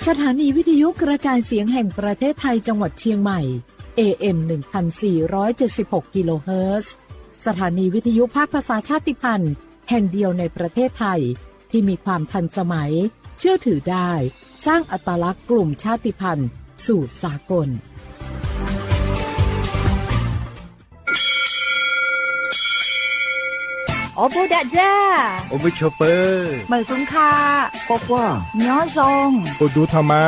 สถานีวิทยุกระจายเสียงแห่งประเทศไทยจังหวัดเชียงใหม่ AM 1476 กิโลเฮิรตซ์สถานีวิทยุภาคภาษาชาติพันธุ์แห่งเดียวในประเทศไทยที่มีความทันสมัยเชื่อถือได้สร้างอัตลักษณ์กลุ่มชาติพันธุ์สู่สากลโอบูดะจ้าโอบิชเปอร์เหมือนสุงคาปอกว่าย้อซงโอดูธรรมา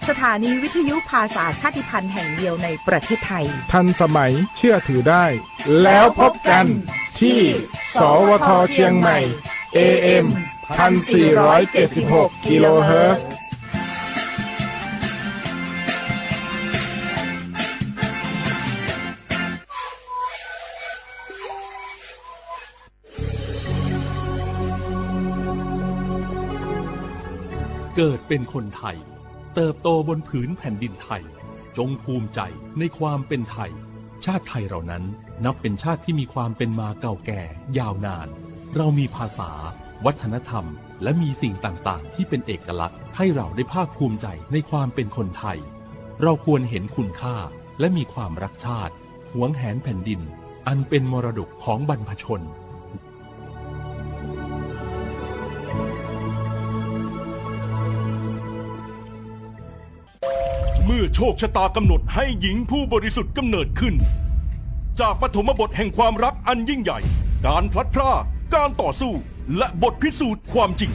สถานีวิทยุภาษาชาติพันธุ์แห่งเดียวในประเทศไทยทันสมัยเชื่อถือได้แล้วพบกันที่สวทเชียงใหม่ AM 1476 กิโลเฮิรตซ์เกิดเป็นคนไทยเติบโตบนผืนแผ่นดินไทยจงภูมิใจในความเป็นไทยชาติไทยเรานั้นนับเป็นชาติที่มีความเป็นมาเก่าแก่ยาวนานเรามีภาษาวัฒนธรรมและมีสิ่งต่างๆที่เป็นเอกลักษณ์ให้เราได้ภาคภูมิใจในความเป็นคนไทยเราควรเห็นคุณค่าและมีความรักชาติหวงแหนแผ่นดินอันเป็นมรดกของบรรพชนเมื่อโชคชะตากำหนดให้หญิงผู้บริสุทธิ์กำเนิดขึ้นจากปฐมบทแห่งความรักอันยิ่งใหญ่การพลัดพรากการต่อสู้และบทพิสูจน์ความจริง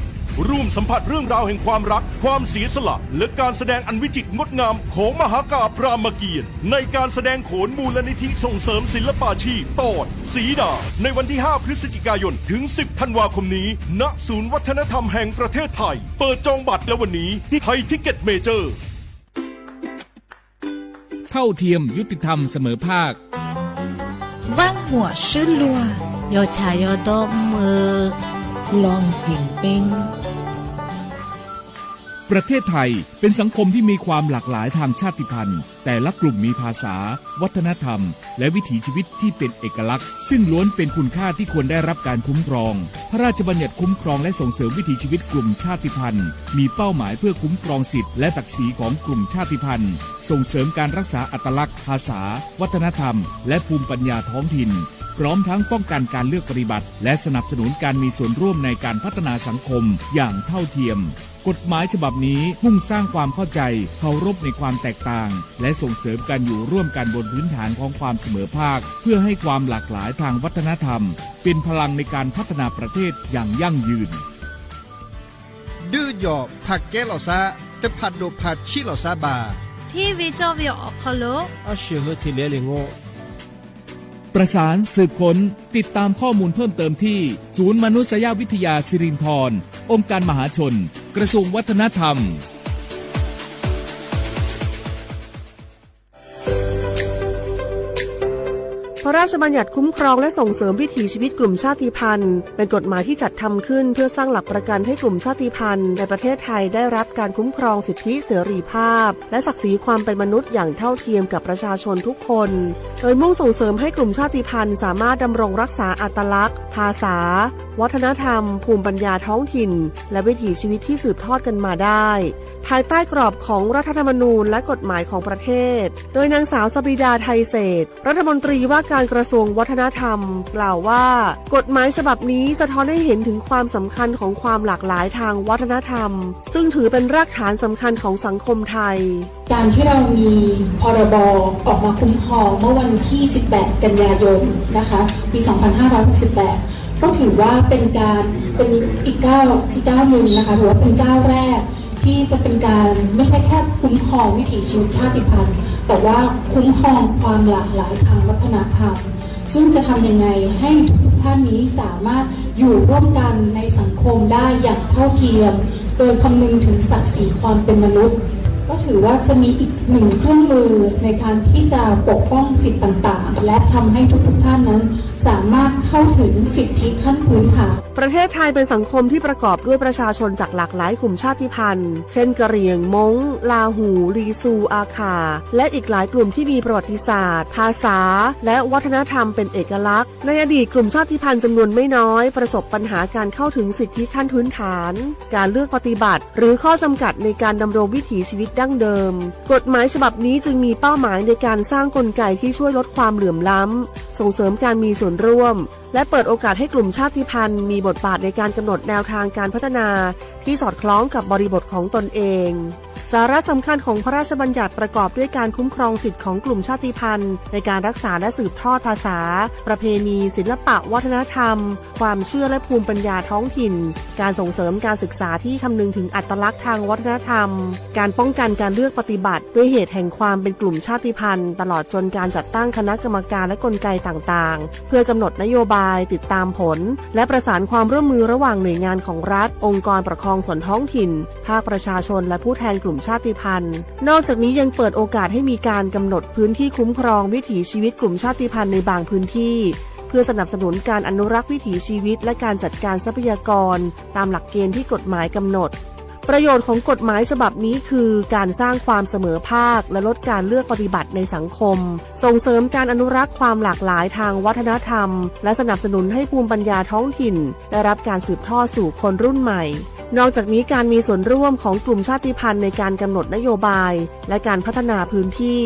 ร่วมสัมผัสเรื่องราวแห่งความรักความเสียสละและการแสดงอันวิจิตรงดงามของมหากาพย์รามเกียรติ์ในการแสดงโขนมูลนิธิส่งเสริมศิลปาชีพตอนสีดาในวันที่ 5 พฤศจิกายนถึง 10 ธันวาคมนี้ณศูนย์วัฒนธรรมแห่งประเทศไทยเปิดจองบัตรแล้ววันนี้ที่ไทยทิกเก็ตเมเจอร์เท่าเทียมยุติธรรมเสมอภาคว่างหัวชื่อลัวยอชายอดอมมือลองเพ่งเป้งประเทศไทยเป็นสังคมที่มีความหลากหลายทางชาติพันธุ์แต่ละกลุ่มมีภาษาวัฒนธรรมและวิถีชีวิตที่เป็นเอกลักษณ์ซึ่งล้วนเป็นคุณค่าที่ควรได้รับการคุ้มครองพระราชบัญญัติคุ้มครองและส่งเสริมวิถีชีวิตกลุ่มชาติพันธุ์มีเป้าหมายเพื่อคุ้มครองสิทธิและศักดิ์ศรีของกลุ่มชาติพันธุ์ส่งเสริมการรักษาอัตลักษณ์ภาษาวัฒนธรรมและภูมิปัญญาท้องถิ่นพร้อมทั้งป้องกันการเลือกปฏิบัติและสนับสนุนการมีส่วนร่วมในการพัฒนาสังคมอย่างเท่าเทียมกฎหมายฉบับนี้มุ่งสร้างความเข้าใจเคารพในความแตกต่างและส่งเสริมการอยู่ร่วมกันบนพื้นฐานของความเสมอภาคเพื่อให้ความหลากหลายทางวัฒนธรรมเป็นพลังในการพัฒนาประเทศอย่างยั่งยืนดื้อหยอผักแก้เหล่าซาแต่ผัดโดผัดชิเหล่าซาบาที่วิจวิออกคโลอาเชื่อที่เลี้ยงโง่ประสานสืบค้นติดตามข้อมูลเพิ่มเติมที่ศูนย์มนุษยวิทยาสิรินธรองค์การมหาชนกระทรวงวัฒนธรรมพระราชบัญญัติคุ้มครองและส่งเสริมวิถีชีวิตกลุ่มชาติพันธุ์เป็นกฎหมายที่จัดทำขึ้นเพื่อสร้างหลักประกันให้กลุ่มชาติพันธุ์ในประเทศไทยได้รับการคุ้มครองสิทธิเสรีภาพและศักดิ์ศรีความเป็นมนุษย์อย่างเท่าเทียมกับประชาชนทุกคนโดยมุ่งส่งเสริมให้กลุ่มชาติพันธุ์สามารถดำรงรักษาอัตลักษณ์ภาษาวัฒนธรรมภูมิปัญญาท้องถิ่นและวิถีชีวิตที่สืบทอดกันมาได้ภายใต้กรอบของรัฐธรรมนูญและกฎหมายของประเทศโดยนางสาวสบิดาไทยเศรษฐ์รัฐมนตรีว่าการกระทรวงวัฒนธรรมกล่าวว่ากฎหมายฉบับนี้สะท้อนให้เห็นถึงความสำคัญของความหลากหลายทางวัฒนธรรมซึ่งถือเป็นรากฐานสำคัญของสังคมไทยการที่เรามีพรบออกมาคุ้มครองเมื่อวันที่ 18 กันยายนนะคะปี 2568 ก็ถือว่าเป็นอีกก้าวหนึ่งนะคะถือว่าเป็นก้าวแรกที่จะเป็นการไม่ใช่แค่คุ้มครองวิถีชีวิตชาติพันธุ์แต่ว่าคุ้มครองความหลากหลายทางวัฒนธรรมซึ่งจะทำยังไงให้ทุกท่านนี้สามารถอยู่ร่วมกันในสังคมได้อย่างเท่าเทียมโดยคำนึงถึงศักดิ์ศรีความเป็นมนุษย์ก็ถือว่าจะมีอีกหนึ่งเครื่องมือในการที่จะปกป้องสิทธิต่างๆและทำให้ทุกท่านนั้น สามารถเข้าถึงสิทธิขั้นพื้นฐาน ประเทศไทยเป็นสังคมที่ประกอบด้วยประชาชนจากหลากหลายกลุ่มชาติพันธุ์เช่นกะเหรี่ยงม้งลาหู ลีซู อาคาและอีกหลายกลุ่มที่มีประวัติศาสตร์ภาษาและวัฒนธรรมเป็นเอกลักษณ์ในอดีตกลุ่มชาติพันธุ์จำนวนไม่น้อยประสบปัญหาการเข้าถึงสิทธิขั้นพื้นฐานการเลือกปฏิบัติหรือข้อจำกัดในการดำรงวิถีชีวิตดั้งเดิมกฎหมายฉบับนี้จึงมีเป้าหมายในการสร้างกลไกที่ช่วยลดความเหลื่อมล้ำส่งเสริมการมีส่วนร่วมและเปิดโอกาสให้กลุ่มชาติพันธุ์มีบทบาทในการกำหนดแนวทางการพัฒนาที่สอดคล้องกับบริบทของตนเองสาระสำคัญของพระราชบัญญัติประกอบด้วยการคุ้มครองสิทธิของกลุ่มชาติพันธุ์ในการรักษาและสืบทอดภาษาประเพณีศิลปะวัฒนธรรมความเชื่อและภูมิปัญญาท้องถิ่นการส่งเสริมการศึกษาที่คำนึงถึงอัตลักษณ์ทางวัฒนธรรมการป้องกันการเลือกปฏิบัติด้วยเหตุแห่งความเป็นกลุ่มชาติพันธุ์ตลอดจนการจัดตั้งคณะกรรมการและกลไกต่างๆเพื่อกำหนดนโยบายติดตามผลและประสานความร่วมมือระหว่างหน่วยงานของรัฐองค์กรปกครองส่วนท้องถิ่นภาคประชาชนและผู้แทนกลุ่มชาติพันธุ์นอกจากนี้ยังเปิดโอกาสให้มีการกำหนดพื้นที่คุ้มครองวิถีชีวิตกลุ่มชาติพันธุ์ในบางพื้นที่เพื่อสนับสนุนการอนุรักษ์วิถีชีวิตและการจัดการทรัพยากรตามหลักเกณฑ์ที่กฎหมายกำหนดประโยชน์ของกฎหมายฉบับนี้คือการสร้างความเสมอภาคและลดการเลือกปฏิบัติในสังคมส่งเสริมการอนุรักษ์ความหลากหลายทางวัฒนธรรมและสนับสนุนให้ภูมิปัญญาท้องถิ่นได้รับการสืบทอดสู่คนรุ่นใหม่นอกจากนี้การมีส่วนร่วมของกลุ่มชาติพันธุ์ในการกำหนดนโยบายและการพัฒนาพื้นที่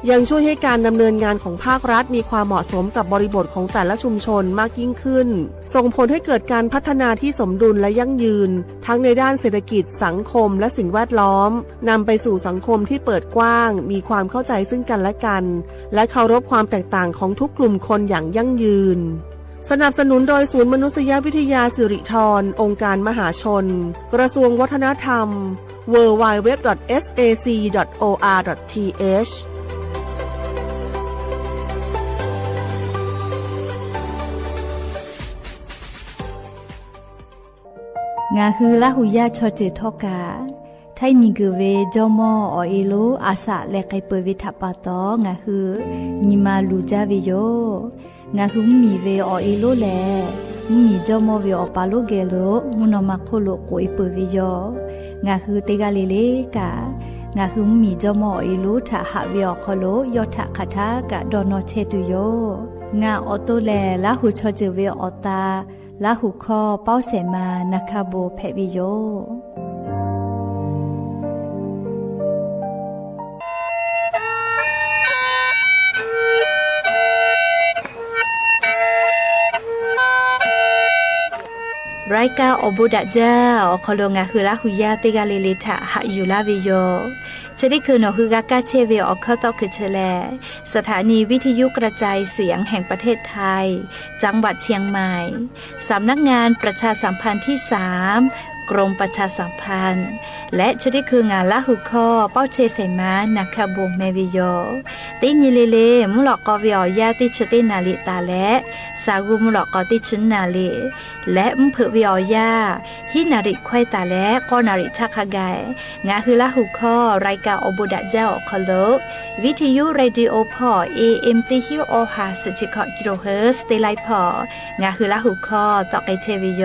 ยังช่วยให้การดำเนินงานของภาครัฐมีความเหมาะสมกับบริบทของแต่ละชุมชนมากยิ่งขึ้นส่งผลให้เกิดการพัฒนาที่สมดุลและยั่งยืนทั้งในด้านเศรษฐกิจสังคมและสิ่งแวดล้อมนำไปสู่สังคมที่เปิดกว้างมีความเข้าใจซึ่งกันและกันและเคารพความแตกต่างของทุกกลุ่มคนอย่างยั่งยืนสนับสนุนโดยศูนย์มนุษยวิทยาสิริธรองค์การมหาชนกระทรวงวัฒนธรรม www.sac.or.thงาฮือละหุยาชอเจทอกาไทมีกเวจอมออเอโลอาสะและไกเปวิทัปปะตองาฮือนิมาลูจาเวโยงาฮือมีเวอเอโลแลมีจอมอเวอปาโลเกโลมุนอมาโคโลโกเอเปเวโยงาฮือเตกาเลเลกางาฮือมีจอมอเอโลทะหะเวอโคโลยอทะคาทากะดอนอเชตุโยงาออโตแลละหุชอเจเวอตาลาหุคอเป้าเสมานาคาโบเพวิโยรายการอบุดะเจ้าคอลงาคือลาหุยาเตกาเลเลทะหะอยู่ลาวิโยจะได้คือนอคือกากาเชเวอเข้าตอกคือเชแลสถานีวิทยุกระจายเสียงแห่งประเทศไทยจังหวัดเชียงใหม่สำนักงานประชาสัมพันธ์ที่3กรมประชาสัมพันธ์และจะได้คืองานละหุคอเป้าเชเสมานาคาบงเมวิโยติญิเลเลมุหลอกกอวิอยาติชตินาลิตาและสากุมุหลอกกอติชนาลิและมเผวิอยาฮินาริควายตาและกอนาริทักขะไกงาคือละหุคอรายการอบุดะเจ้าคอโลวิทยุเรดิโอพอ AM ติฮิโอฮาสจิคอกิโลเฮิรตซ์เตไลพองาคือละหุคอตอกไอเชวิโย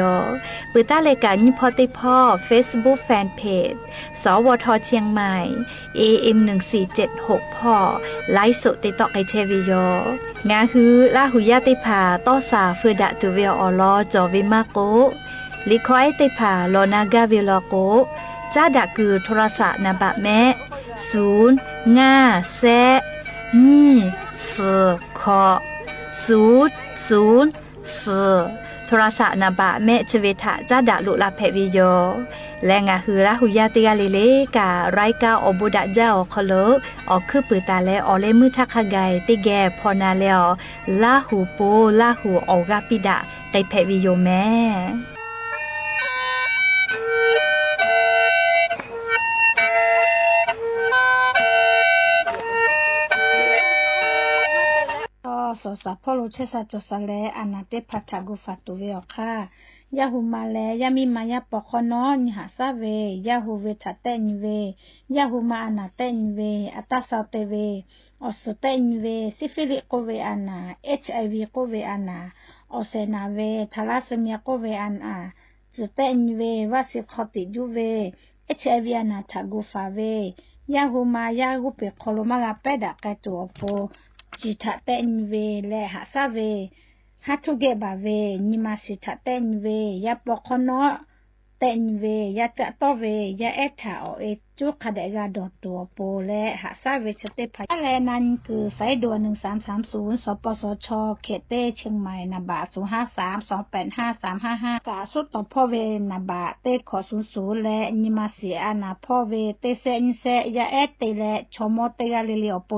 ปืตาเลกานิพอติพ่อ Facebook Fanpage สวทเชียงใหม่ AM 1476พ่อไลฟ์สดติดต่อไอเทวิโยงาฮือลาหุยาติผาต้อสาเฟดะตุเวอลอจอวิมาโกลิคอยติผาลอนากาเวลโกจ้าดะคือโทรศัพท์นาบะแม่0 5 แซนี่เสขอ0 โทรศัพท์นาบะแม่ชเวทะจ้าดะลุลาเพวิโยและงาฮือละหุยาติกาเลเลการายกาอบุดะเจ้าคอโลออกคือปือตาและออเลมือทักขะไกติแกพอนาแล้วลาหูโปลาหูออกาปิดะไกเพวิโยแม่สอสะพ่อรู้เชษาจสะแลอนาเตพัทธากุฟัตตุเวอค่ะ ยาหูมาแลยามีมายาปอคอนอนหาซาเวยาหูเวทาเตนเวยาหูมาอนาเตนเวอัตตาซาเตเวอสเตนเวซิฟิลิโกเวอานา HIV โกเวอานาอเซนาเวทาลาซีเมียโกเวอานาสเตนเววาสิคอติจูเว HIV อานาทากูฟาเวยาหูมายากูเปโคโลมาลาเปดะกะตัวโปจิทาเตนเวและหาซาเวฮัทุเกบาเวนิมาสิทาเตนเวยาปอคอนอเตนเวยาจะตอเวยาเอทาโอเอจุคาเดกาดอตัวโปและหาซาเวชเตพายแลนันคือสายด่วน1330สปสชเขตเต้เชียงใหม่นบะ053285355กาสุดต่อพ่อเวนบะเต้ขอ00และนิมาสิอานาพ่อเวเตเซนิเซยาเอเตและชโมเตกาเลเลอโป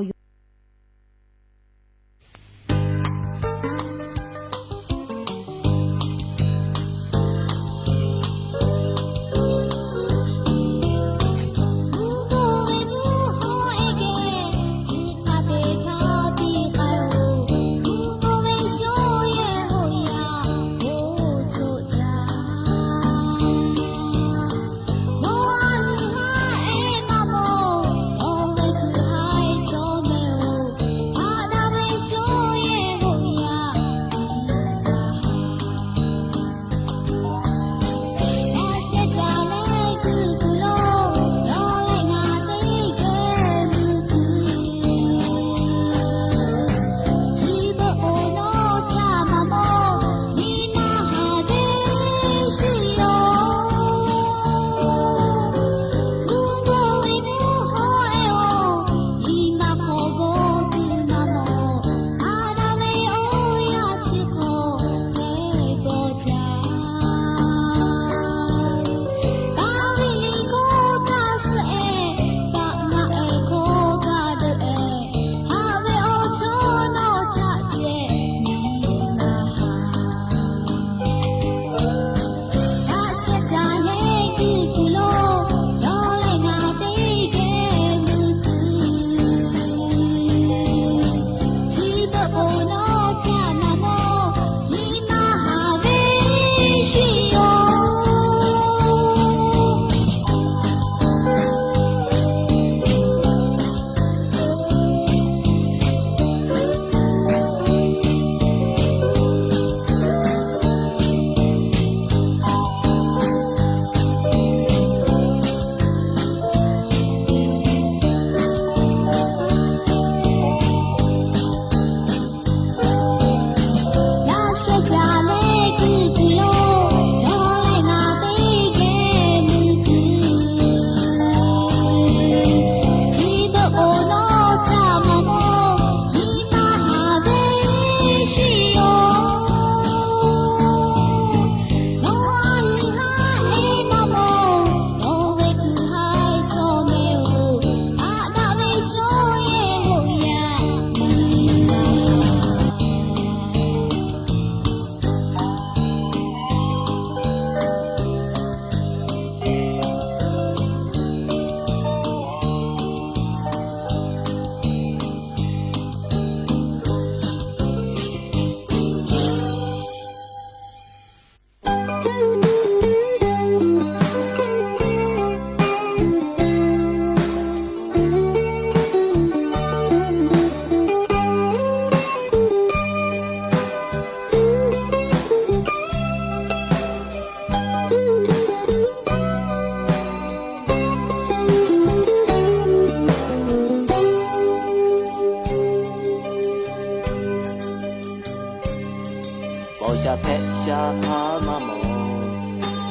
ชาเพชาหามาโม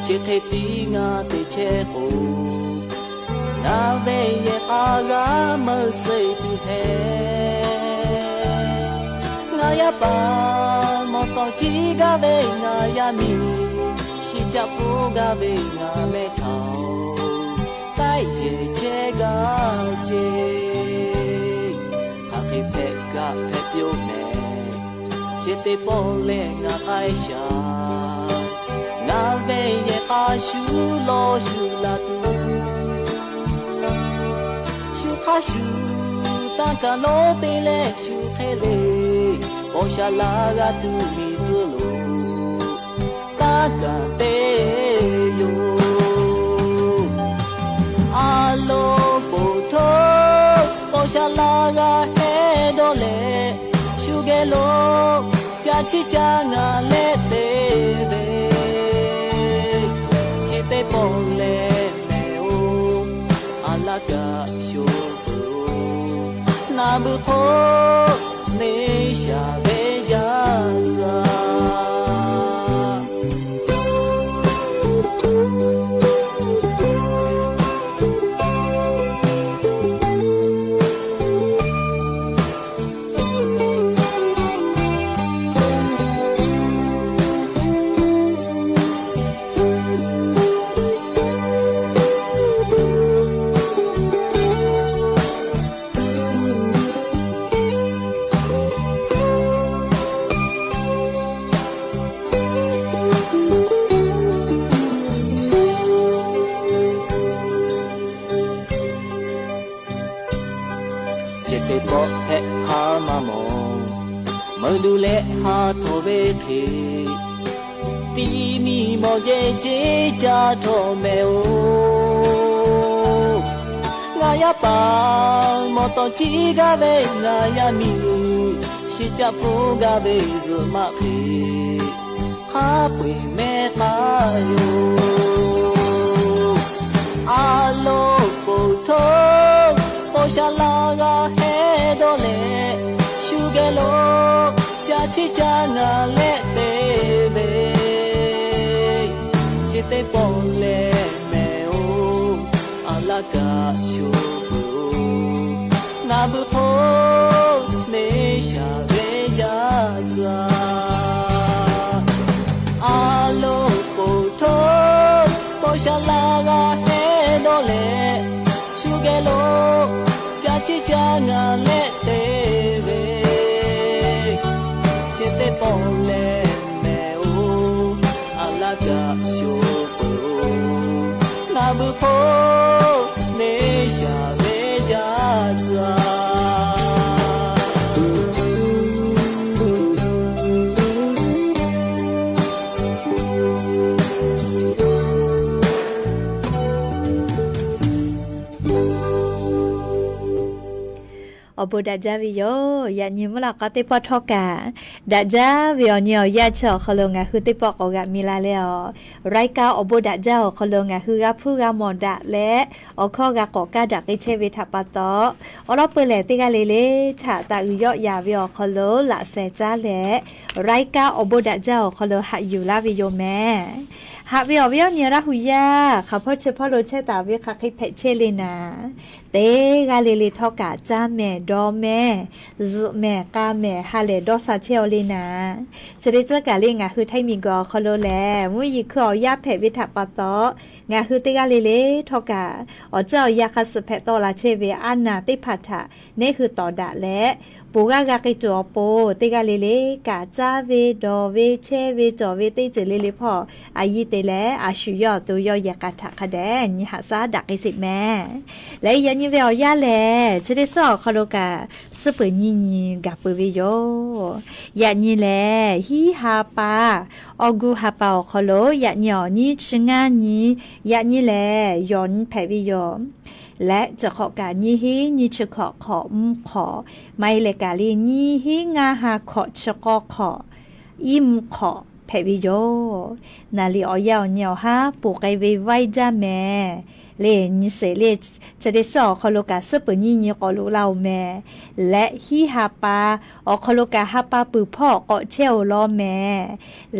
เชเทตีงาเตเชโองาเวเยอากามาเซตุเฮงายาปามอตองจีกาเวงายามีชิจาปูกาเวงาเมทาวไตเจเชกาเจฮาคิเพกาเพเปียวเมจิตปอเลงาไอชางาเวเยอาชูโลชูลาตูชูคาชูตังกาโลเตเลชูเคเลโอชาลากาตูมิซุโลตา ကတဲ့ယအာလိုပို့ထိုးပေါ်ရှာလာကဟဲတော့လေရှုခဲ့လို့ကြာချစ်ကြငါလက်သေးပဲချစ်တဲ့ပေါ်လေမေအိုအလာကရှုနာဘဖို့နေရှာပဲကြစားดูแลหาทอเวเพตีมีมอเจเจจาทอเมโองายาปามอตอจีกาเวงายามีชิจาฟูกาเวซุมาเพคาปุยเมตาโยอาโลปุโทโอชาลากาเฮโดเลชูเกโลကြာချစ်ကြငါလက်သေးပဲချစ်တဲ့ပေါ်လဲမဲအိုအလာကရှုနာဘဖို့နေရှာပဲကြစားအလုံးကိုထိုးပေါ်ရှာလာကဟဲတော့လေရှုခဲ့လို့ကြာချစ်ကြငါလက်သေးပဲte ponle me o ala ga sho po na bu po ne sha ve ja zaอบุดาจาวิโยยานิมละก็ติปอทอกาดาจาวิโอเนียยาชอคลงะคือติปอกอกะมิลาเลอไรกาอบุดาจาคลงะคือกะผู้กะมอดะและอคอกะกอกะดักอิเชวิทปะตออรอเปเลติกะเลเลถาตาอุยอยาวิโอคโลละเซจาและไรกาอบุดาจาคโลหะอยู่ลาวิโยแม่หาวิโอวิโอเนียระหุยาข้าพ่อเชพ่อโลเชตาวิคาคิเพเชเลนาเตกะเลเลทอกะจาแม่ดอแม่ซุแม่กาแม่ฮาเลดอซาเชลลีนาจะได้เจอกะเลงะคือไทมีกอคโลแลมุยคือเอายาแผวิทปะตองะคือติกะเลเลทอกะอเจ้ายาคัสเพตอลาเชเวอานาติพัทะนี่คือต่อดะและปูกะกะกิจอโปติกะเลเลกะจาเวดอเวเชเวจอเวติเจเลเลพออายิเตแลอาชุยอตุยอยากะทะคะแดนิหะซาดักอิสิแม่และยันยิเวอยาแลจะได้สอคโลกะสเปญีญีกะเปเวโยยะญีแลฮีฮาปาออกูฮาปาคโลยะญอญีชงาญียะญีแลยอนแผวิโยและจะขอการยี่ฮียี่ชขอขอขอไม่เลกาลียี่ฮีงาหาขอชกอขออิมขอแผวิโยนาลีออยาวเหนียวฮะปูไกเวไวจ้าแม่เลนิเสเลจะได้สอคโลกาสเปญียี่กอลูเราแม่และฮีฮาปาอคโลกาฮาปาปือพ่อก็เชลล้อแม่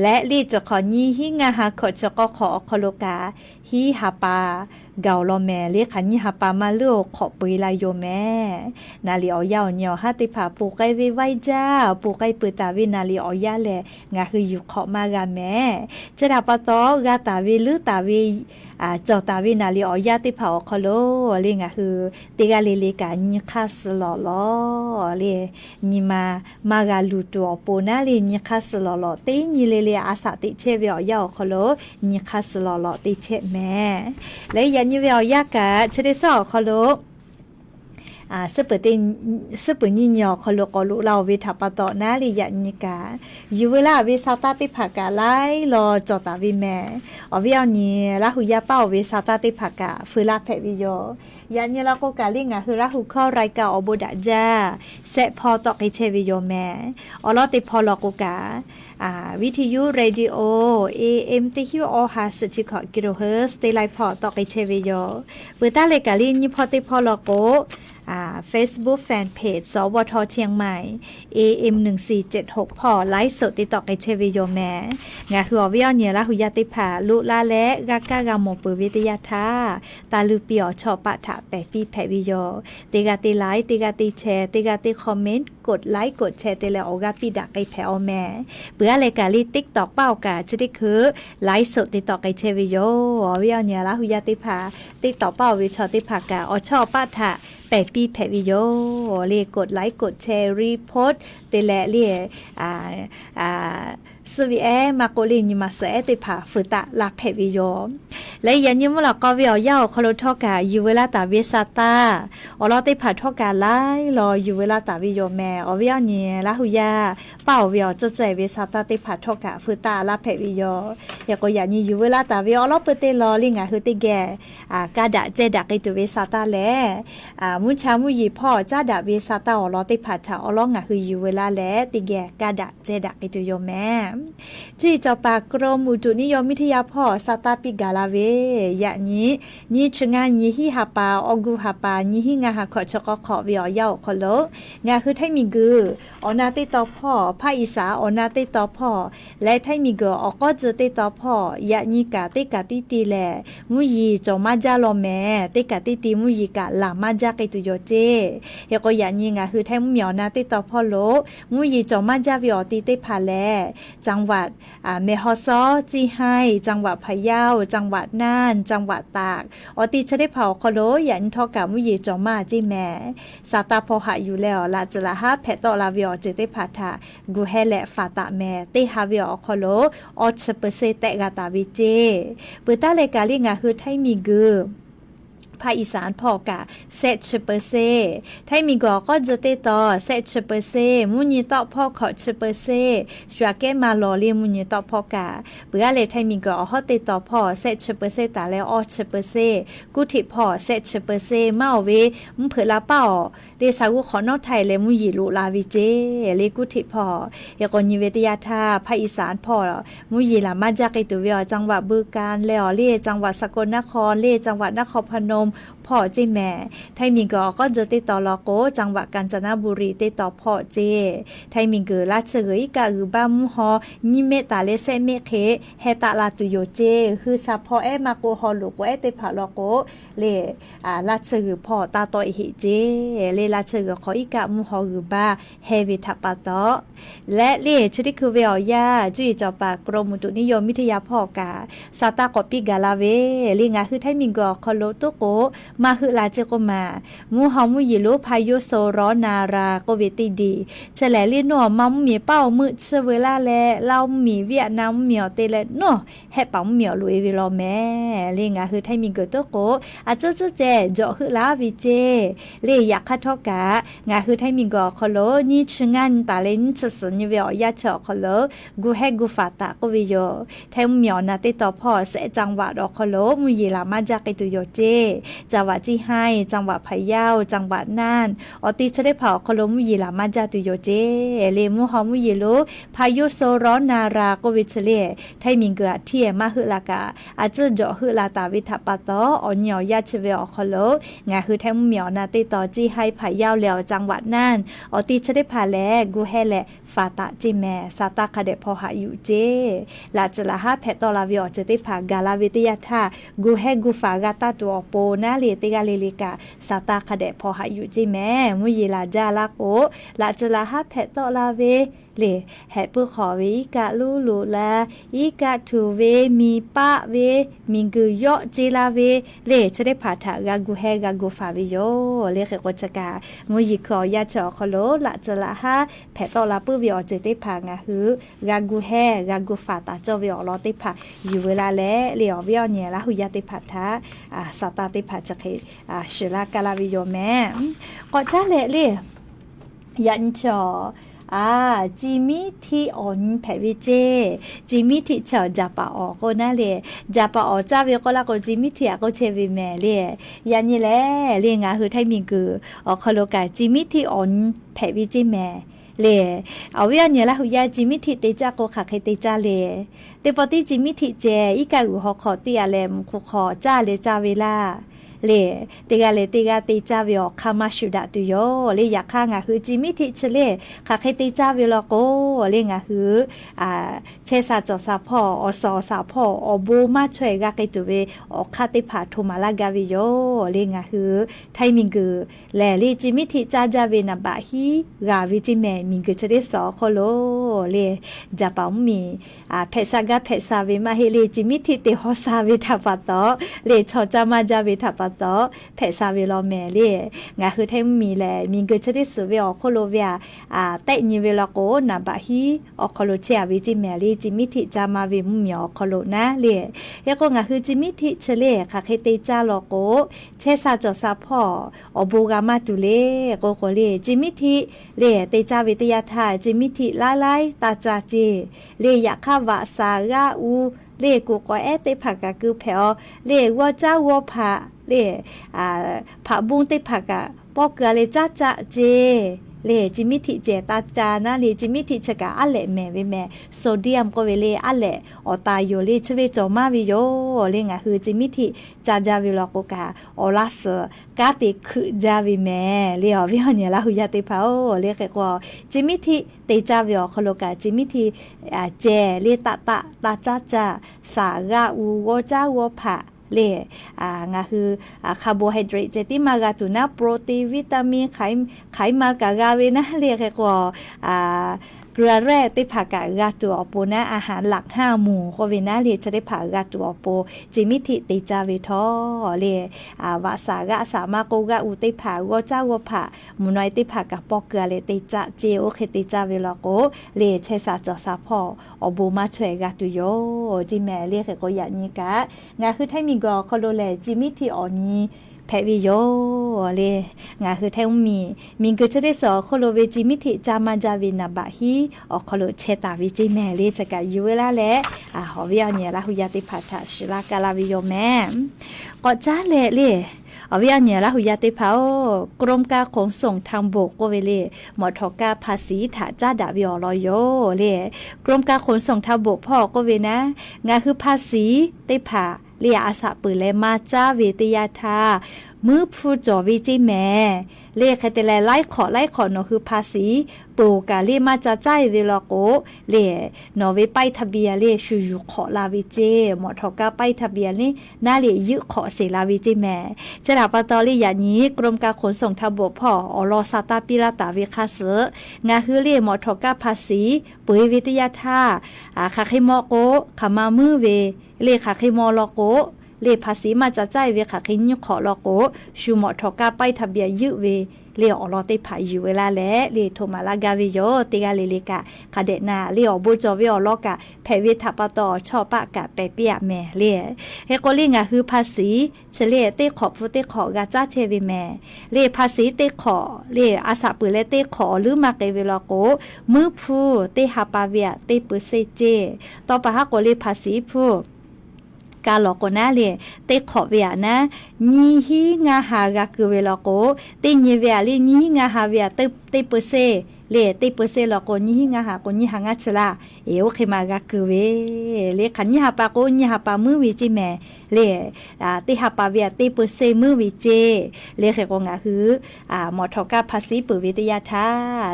และลีจะขอยี่ฮีงาหาขอชกอขอคโลกาฮีฮาปาเกาลอแม่เรียกขันยี่หาปามาเลือกขอปุยลายโยแม่นาลีออยาวเหนียวฮะติผาปูไกวิไวจ้าปูไกปืตาวินาลีออยาแหละงาคืออยู่ขอมากาแม่จะดับปะตอกาตาวิลือตาวิเจ้าตาวินาลีออยาติผาคอโลเรียงอ่ะคือติกาเลเลกาญิคัสลอลอเรียญิมากาลูตัวปูนาลีญิคัสลอลอติญิเลเลอาสาติเชเวียอยาคอโลญิคัสลอลอติเชแม่และยันยิเวียยากะจะได้สอคอโล สเปติสเปญิญญอคโลกอลุเราเวทาปตอนาลิยะนิกาอยู่เวลาเวซาตาติภากาไลรอจอตาวิแม่อวิเอานี่ละหุยาเป้าเวซาตาติภากาฟืลาเพวิโยยันยละโกกาลิงาคือละหุข้อรายกาอบุดะจาเซพอตอกไอเชวิโยแม่อลอติพอลโกกาวิทยุเรดิโอ AM ติฮิวออฮาสจิคกิโลเฮิรตซ์เตไลพอตอกไอเชวิโยเปิดตาเลกาลินยิพอติพอลโกFacebook Fanpage สวทเชียงใหม่ AM 1476พอไลฟ์สดติดต่อไอเชวิโยแม่งาคืออวิอเนียละหุยาติภาลุลาและกากากามงปืวิทยาธาตาลูปิอชอปะถะแปปีแพวิโยติกาติไลฟ์ติกาติแชร์ติกาติคอมเมนต์กดไลค์กดแชร์ติแล้วออกาปิดักไอแพอแม่เปื่ออะไรกาลิ TikTok เป้ากาจะได้คือไลฟ์สดติดต่อไอเชวิโยอวิอเนียละหุยาติภาTikTok เป้าวิชอติภากาอชอปะถะแปปีแพวิโยเรียกดไลค์กดแชร์รีโพสต์เตแลเรียสวีเอมาโกลินยมาเสติภาฝืตะลักแพวิโยและยันยมละก็วิอยาคโลทอกาอยู่เวลาตาเวซาตาอลอติภาทอกาไลรออยู่เวลาตาวิโยแม่อวิอเนียละหุยาเป้าวิอจะใจเวซาตาติภาทอกาฝืตะลักแพวิโยยาก็ยันอยู่เวลาตาวิอลอเปเตลอลิงาหือติแกกาดะเจดะกิตุเวซาตาแลมุชามุยีพ่อจ้าดะเวซาตาอลอติภาทาอลองาหืออยู่เวลาแลติแกกาดะเจดะกิตุโยแม่จีจปากรมอุตุนิยมวิทยาพ่อซาตาปิกาลาเวยะนี้นี่ชงานยี่ฮิฮาปาอกูฮาปายี่ฮิงาฮาขอชกขอวิอยาขอโลงาคือไทมิกืออนาติตอพ่อภาคอีสาอนาติตอพ่อและไทมิกืออก็เจติตอพ่อยะนี้กาติกาติตีแลมุยีจอมาจาโลแม่ติกาติตีมุยีกาลามาจากิตุโยเจยะก็ยะนี้งาคือไทมุมีอนาติตอพ่อโลมุยีจอมาจาวิอติเตพาแลจังหวัดเมฮอซอจีไฮจังหวัดพะเยาจังหวัดน่านจังหวัดตากอติชะได้เผาคโลยันทอกามุยีจอมาจีแม่ซาตาพอหะอยู่แล้วลาจละฮะแพตอลาวิอเจเตพาทากูเฮและฟาตาแม่เตฮาวิอคโลออชเปเซเตกาตาวิเจเปิดตาเลกาลิงาคือไทมีกือภาคอีสานพอกะเซชเปอร์เซไทยมีก็จะเตต่อเซชเปอร์เซมุนีต่อพ่อขอชเปอร์เซชัวแกมาลอเลียมุนีต่อพ่อกะเบื่อเลยไทยมีก็ฮอตเตต่อพ่อเซชเปอร์เซตาแล้วออชเปอร์เซกุทิพ่อเซชเปอร์เซมาเวมุเผลาเป้าเดสาวุขอนอไทยและมุยีลุลาวิเจเลกุทิพ่อยากนิเวศยาธาภาคอีสานพ่อมุยีลามาจากไอตุเวียจังหวัดบึงกาฬแล้วเล่จังหวัดสกลนครเล่จังหวัดนครพนมพ่อเจแม่ไทยมิงก็จะติดต่อลอโกจังหวัดกาญจนบุรีติดต่อพ่อเจไทยมิงกือราชเกยกะอือบ้ามุฮอนิเมตาเลเซเมเคเฮตาลาตุโยเจคือซาพอเอมาโกฮอลูกเอเตผาลอโกเลราชเกยพ่อตาตออิเจเลราชเกยขออีกะมุฮออือบ้าเฮวิทัปปะตอและเลชดิคือเวียยาจุยจอปากรมอุตุนิยมวิทยาพ่อกาซาตากอปิกาลาเวลิงาคือไทยมิงกอคอโลตุโกมาคือลาเจโกมามูเฮามุยิลุพายุโซร้อนาราโกเวติดีเฉลลิโนมัมมีเป้ามือเสเวลาแลเรามีเวียดนามเหมียวเตเลโนแฮปังเหมียวลุยวิโลแม่เลงาคือไทยมิงเกโตโกอาเจเจเจเจาะคือลาวิเจเลอยากคัทอกางาคือไทยมิงกอคอโลนี่ชงานตาเลนชสนเวียยาเจาะคอโลกูเฮกูฟาตาโกวิโยไทยเหมียวนาติต่อพ่อเสจังหวัดอคอโลมุยิลามาจากไอตุโยเจจังหวัดจีไฮจังหวัดพะเยาจังหวัดน่านอติชะได้เผาคโลมุยีลามาจาตุโยเจเลมุฮอมุยีโลพายุโซร้อนนาราโกวิชเลไทยมิงเกอเทียมาหือลากาอาจจะเจาะหือลาตาวิทัปปะตออเหนียวยาชเวอคโลงาคือไทยมุเหมียวนาติต่อจีไฮพะเยาแล้วจังหวัดน่านอติชะได้พาแลกูเฮแลฟาตาจิแมซาตาคาเดพอหาอยู่เจลาจละฮะแพตอลาวิอเจติพากาลาวิทยาธากูเฮกูฟากาตาตัวโปนาเลติกาเลลิกาซาตาคาเดพอหาอยู่จิแม่มุยีลาจาลาโกลาจละฮะแพตอลาเว เลแห่ปื้อขอเวอีกะลูลูลาอีกะทูเวมีปะเวมิงกือยอเจลาเวเลจะได้ผ่าถากากูแฮกากูฟาวิโยเลเขกวจกามุยิขอยาจอคโลละจะละฮะแผ่ตอลาปื้อวิอเจได้ผ่างาหือกากูแฮกากูฟาตาเจ้าวิอลอได้ผ่าอยู่เวลาและเลอวิอเนี่ยละหุยาได้ผ่าทาสตาได้ผ่าจะเคชิลากาลาวิโยแม่ก็จ้าเลยันจอจิมิทีอ่อนแผ่วิเจจิมิทีเฉาจับปะออกก็น่าเลยจับปะออกจ้าเวก็ละก็จิมิทีก็เชวิแม่เลยยันนี่แหละเรียงงาคือไทยมีกือออกคโลกาจิมิทีอ่อนแผ่วิเจแม่เลยเอาเวียนเนี่ยละหุยาจิมิทีเตจ้าก็ขาใครเตจ้าเลยแต่ปกติจิมิทีเจอีกาอุหอขอตีอะไรมคุขอจ้าเลยจ้าเวลาလေတေကလေတေကတေချပြီးတော့ခမရှုဒတူယောလေရခါငါဟူဂျီမီတိချလေခါခဲတေချပြီးတော့ကိုလေငါဟူเชซาจอซาพ่ออซอซาพ่ออบูมาช่วยกะไกตุเวอคาติผาโทมาลากาวิโยเลงาฮือไทมิงกือแลลีจิมิทิจาจาเวนะบะฮีกาวิจิเมมิงกือจะได้สอโคโลเลจาปามีเพซากะเพซาเวมาเฮเลจิมิทิเตฮอซาเวทัปะตอเลชอจามาจาเวทัปะตอเพซาเวลอแมเลงาฮือไทมีแลมิงกือจะได้สเวอโคโลเวเตญิเวลาโกนะบะฮีอโคโลเชวิจิเมลีจิมิทิจามาวิมุมยอคโลนะเลยก็งาคือจิมิทิเชเลค่ะเคเตจาโลโกเชซาจอซาพ่ออบูกามาตุเลโกโกเลจิมิทิเลเตจาวิทยาทาจิมิทิลาไลตาจาเจเลยะคาวะสาราอูเลกูก็เอเตผักกะคือแผอเลว่าเจ้าวัวผาเลผาบุงเตผักกะปอกเกเลจ้าจะเจเลจิมิทิเจตาจานะเลจิมิทิชะกะอะเลแม่เวแม่โซเดียมก็เวเลอะเลอตายโยเลชเวจอมาวิโยเลงะคือจิมิทิจาจาวิลอกกาออลาสกาติคือจาวิแม่เลอวิหเนี่ยละหุยาติพาโอเลกะก็จิมิทิเตจาวิอคโลกาจิมิทิเจเลตาจาจาสากะอูโวจาวผาเลงาคือคาร์โบไฮเดรตเจติมากาตุนะโปรตีนวิตามินไขมันกากาเวนะเรียกก็เกลือแร่ติผักกากาตัวโปนะอาหารหลัก5หมู่ก็เวนะเรียจะได้ผักกาตัวโปจิมิทิติจาเวทอเรียวาสากะสามากกะอุติผักวจ้าวผะมุน้อยติผักกะปอกเกลือเลติจาเจโอเคติจาเวลโกเรียเชซาจอซาพออบูมาช่วยกาตุโยจิแม่เรียกก็อย่างนี้กะงาคือไทมีก็คโลเลจิมิทิออนี้แพวิโยเลงาคือแทงมีก็จะได้สอโคโลเวจิมิทิจามาจาวินาบะฮีอโคโลเชตาวิจิแม่เลจะกะอยู่เวลาและหอวิอเนี่ยละหุยาติพัทะชิลากาลาวิโยแม่ก็จ้าเลเอาวิอันเนี่ยละหุยาติเผากรมการขนส่งทางบกก็เวเลหมอทอกาภาษีถาจ้าดาวิอลอยโยเลกรมการขนส่งทางบกพ่อก็เวนะงาคือภาษีติผาเลียอาสาปืนและมาจ้าเวติยาทามือผู้จอวิจิแม่เลขแต่ละไล่ขอเนาะคือภาษีปูกาเลมาจ้าใจเวลาโกเลเนาะเวไปทะเบียนเลชูยูขอลาวิเจหมอทอกาไปทะเบียนนี่น่าเลยึขอเสลาวิจิแม่จะดาปตอลีอย่างนี้กรมการขนส่งทางบกพ่ออรอซาตาปิลาตาวิคาเสงาคือเลหมอทอกาภาษีปุยวิทยาทาคาคิมอโกขามามือเวเลคาคิมอลโกเลภาษีมาจะใจเวขาคินยุขอลโกชูหมอทอกาไปทะเบียนยึเวเลออลอติผาอยู่เวลาและเลโทมาลากาวิโยติกาเลกะคาเดนาเลอบูจอวิอลอกะแพวิทัปตอชอปะกะเปเปียแม่เลเฮโกลิงะคือภาษีเฉเลเตขอฟุเตขอกาจ้าเชวิแม่เลภาษีเตขอเลอาสาปืเลเตขอหรือมาเกเวลโกมือผู้เตหาปาเวียเตปุเซเจต่อปะฮะโกเลภาษีผู้กาหลอกนะเลยเตขอเวียนะยี่ฮีงาหากาคือเวลาโกเตยี่เวียเลยยี่ฮีงาหาเวียเตเปเซเลเตเปเซหลอกยี่ฮีงาหาคนยี่หางาชลา เอวเคมากะคือเวเลขันยาปาโกยาปามือวิจิแม่เลติหาปาเวียติเปเซมือวิเจเลเขกงะคือหมอทอกาภาษีปุวิทยาทา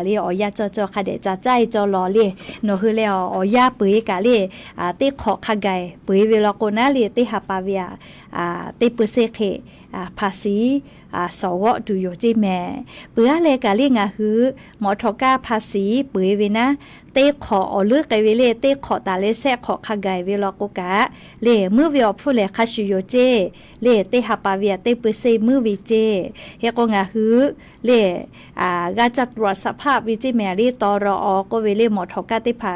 เลอยาจอคาเดจาใจจอลอเลโนคือเลอยาปุยกะเลติขอคาไกปุยเวลาโกนะเลติหาปาเวียติเปเซเคภาษีสวดูโยจิแม่เปื้อเลกะเลงะคือหมอทอกาภาษีปุยเวนะเตขออลึกไกเวเลเตขอตาเลแซขอคาไกเวลาโกกะเลมือเวียผู้เลคาชิโยเจเลเตหาปาเวียเตเปเซมือวิเจเฮกงะฮือเลกาจัดตรวจสภาพวิจิแมรี่ตรอก็เวเลหมอทอกาติผา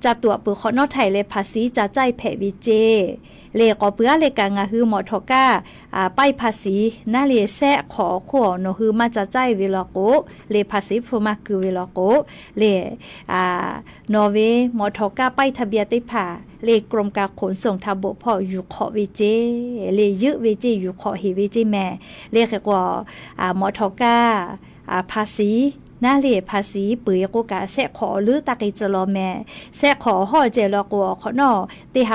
จัดตัวปือขอนอไทยเลภาษีจะใจแผ่วิเจเลก็เปื้อเลกางะฮือหมอทอกาป้ายภาษีน่าเลแซขอขอโนฮือมาจะใจเวลาโกเลภาษีฟูมาคือเวลาโกเลนอร์เวย์หมอทอกาป้ายทะเบียนติผาเลกรมการขนส่งทางบกพออยู่ขอวิเจเลยึวิเจอยู่ขอหิวิเจแม่เลขกว่าหมอทอกาภาษีน่าเลียภาษีปืยกูกะแซขอหรือตะกิจลอแม่แซขอห่อเจลกัวขอนอติห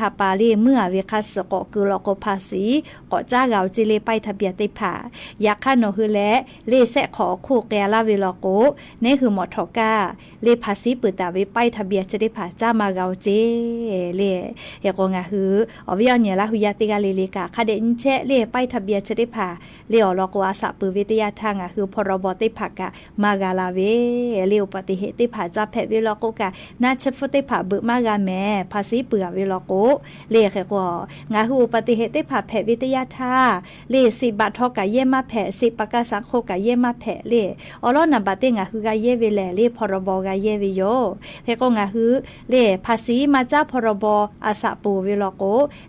าปาลีเมื่อเวคัสกอคือลกภาษีก็จ้าเกาจิเลไปทะเบียนติผาอยากคันโนคือและเลแซขอคู่แกลาเวลโกนี่คือหมอทอกาเลภาษีปืตาเวไปทะเบียนจะได้ผาจ้ามาเกาเจเลเฮกงะฮืออวิญญาณละหุยาติกาเลกะคาเดนเชเลไปทะเบียนจะได้ผาเลอลกวาสะปืวิทยาทางอ่ะคือพรบติผากะมากาลาเวเรียวปฏิเหตุผาจับแผเวลโกกะนาเชฟติผาเบิกมากาแม่ภาษีเปื่อเวลโกเลขกว่างาหูปฏิเหตุผาแผวิทยาธาเล10 บาททอกะเยมาแผ10ปากาสังโคกะเยมาแผเลอลอนับบัตงาคือกะเยเวแลเลพรบกะเยเวโยเฮกงาฮือเลภาษีมาจากพรบอาสาปูเวลโก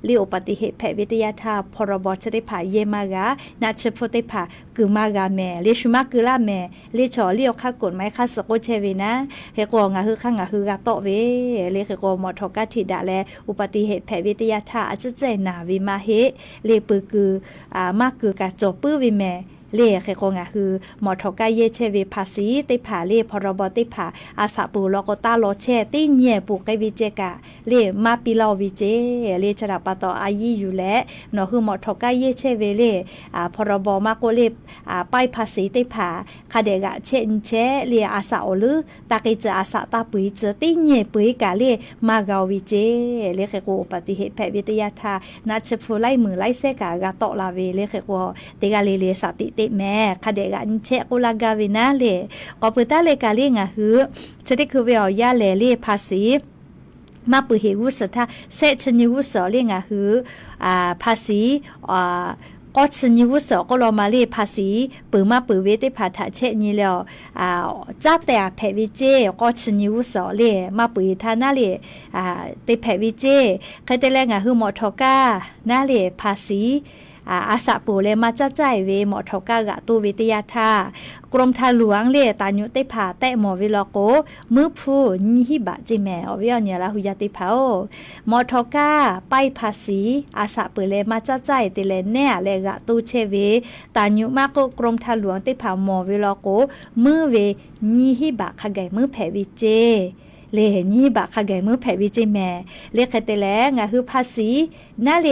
เลอุปฏิเหตุแผวิทยาธาพรบจะได้ผาเยมากานาเชฟติผาคือมากาแม่เลชุมาคือละแม่เลชอเลียวข้ากฎหมายข้าสกุลเชวีนะเฮกงาฮือข้างาฮือกาโตเวเลเฮกมอทอกาธิดาและอุบัติเหตุแผวิทยาธาอาจจะใจนาวิมาเฮเลปือคือมากคือกาจบปื้อวิแม่เลขกงะคือหมอทอกาเยเชเวภาษีติผาเลพรบติผาอาสาปูลกตาโลเชติเนียปูไกวิเจกะเลมาปิลาวิเจเลชราปตออายีอยู่และเนาะคือหมอทอกาเยเชเวเลพรบมาโกเลป้ายภาษีติผาคาเดกะเชนเชเลอาสาอลือตากิจอาสาตาปุยเจติเนียปุยกะเลมากาวิเจเลขกอุปติเหตุแผวิทยาธานาชฟูไลมือไลเซกะกะโตลาเวเลขกติกาเลสติแม่คาเดกันเชกุลากาวินาเลก็เปิดตาเลกาเลงะฮือจะได้คือเวลยาเลภาษีมาปุเหกุสทาเซชนิกุสเลงะฮือภาษีก็ชนิวุสก็รอมาเลภาษีปือมาปือเวติภาษาเชนี่แล้วจ้าแต่แผวิเจก็ชนิวุสเลมาปือทานาเลติแผวิเจใครแต่แรงคือหมอทอกานาเลภาษีอาสาปูเลมาจ้าใจเวหมอทอกากะตูวิทยาธากรมทางหลวงเลตายุติผาแตะหมอวิลโกมือผู้ยี่หิบะจิแม่อวิญญาณละหุยติภาหมอทอกาไปภาษีอาสาปูเลมาจ้าใจติเลแน่เลกะตูเชเวตายุมากกรมทางหลวงติผาหมอวิลโกมือเวยี่หิบะขะไกมือแผวิเจเลนี่บะคาเกมือแผ่วิจิแม่เลคเตแลงะคือภาษีน่าเล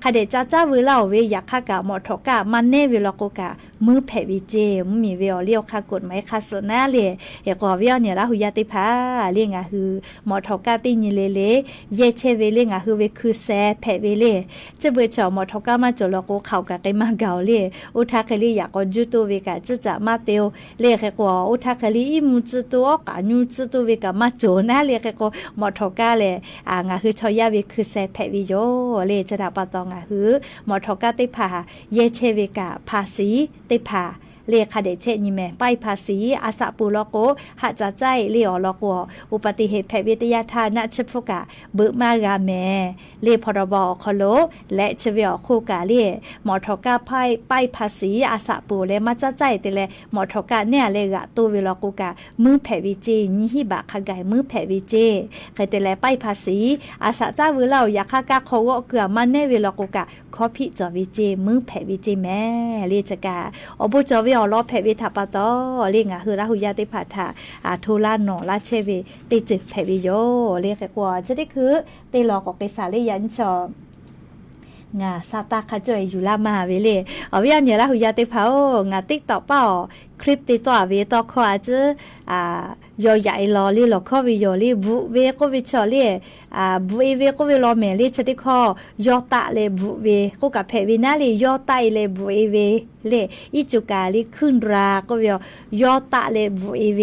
คาเดจ้าวิลาเวอยากคากะหมอทอกะมันเนวิลโกกะมือแผ่วิเจมีเวลเลียวคากฎหมายคาสนาเลเอกอเวียเนี่ยละหุยติภาเลงะคือหมอทอกะติญิเลเยเชเวเลงะคือเวคือแซแผ่เวเลจะเบจอหมอทอกะมาจลโกเข้ากะไกมาเกาเลอุทาคลีอยากกจุตุเวกะจะมาเตวเลขกว่าอุทาคลีอิมุจุตุกะญูจุตุเวกะมาโจน่าเรียกก็หมอทอกาเลยงาคือชอยาวิคือแซแพวิโยเลยจะดับปะตองคือหมอทอกาติผาเยเชวิกะภาษีติผาเลขาเดเชนิแม่ไปภาษีอาสาปูลโกหะจะใจเลอลกอุบัติเหตุแพวิทยาธานะชิฟกะเบิมากาแม่เลพรบคโลและเชวิอคูกาเลหมอทอกาไปภาษีอาสาปูเลมาจะใจติเลหมอทอกาเนี่ยเลกะตูวิลกูกะมือแพวิเจนิฮิบะคาไกมือแพวิเจใครติเลไปภาษีอาสาจ้าวิลาอยากคากะโควเกือมันเนวิลกูกะขอพิจวิเจมือแพวิเจแม่เลจกะอบุจวิ วิอลอแพวิทาปะตอเรียงอ่ะคือละหุยาติผาถาโทลาหนอลาเชวิติจึกแพวิโยเรียกกว่าจะได้คือเตลอกอกเกสาเลยันชองาซาตาคาจอยอยู่ละมาเวเลวิอันเนี่ยละหุยาติผางาติ๊กต่อเป้าคลิปติดต่อเวต่อขวาจื้อยอใหญ่ลอลีหลอกข้อวิโยลีบุเวก็วิชอลีบุเวก็วิลอเมลีชะติข้อยอตะเลบุเวก็กับเพวินาลียอไตเลบุเวเลอิจุกาลีขึ้นราก็วิยอตะเลบุเว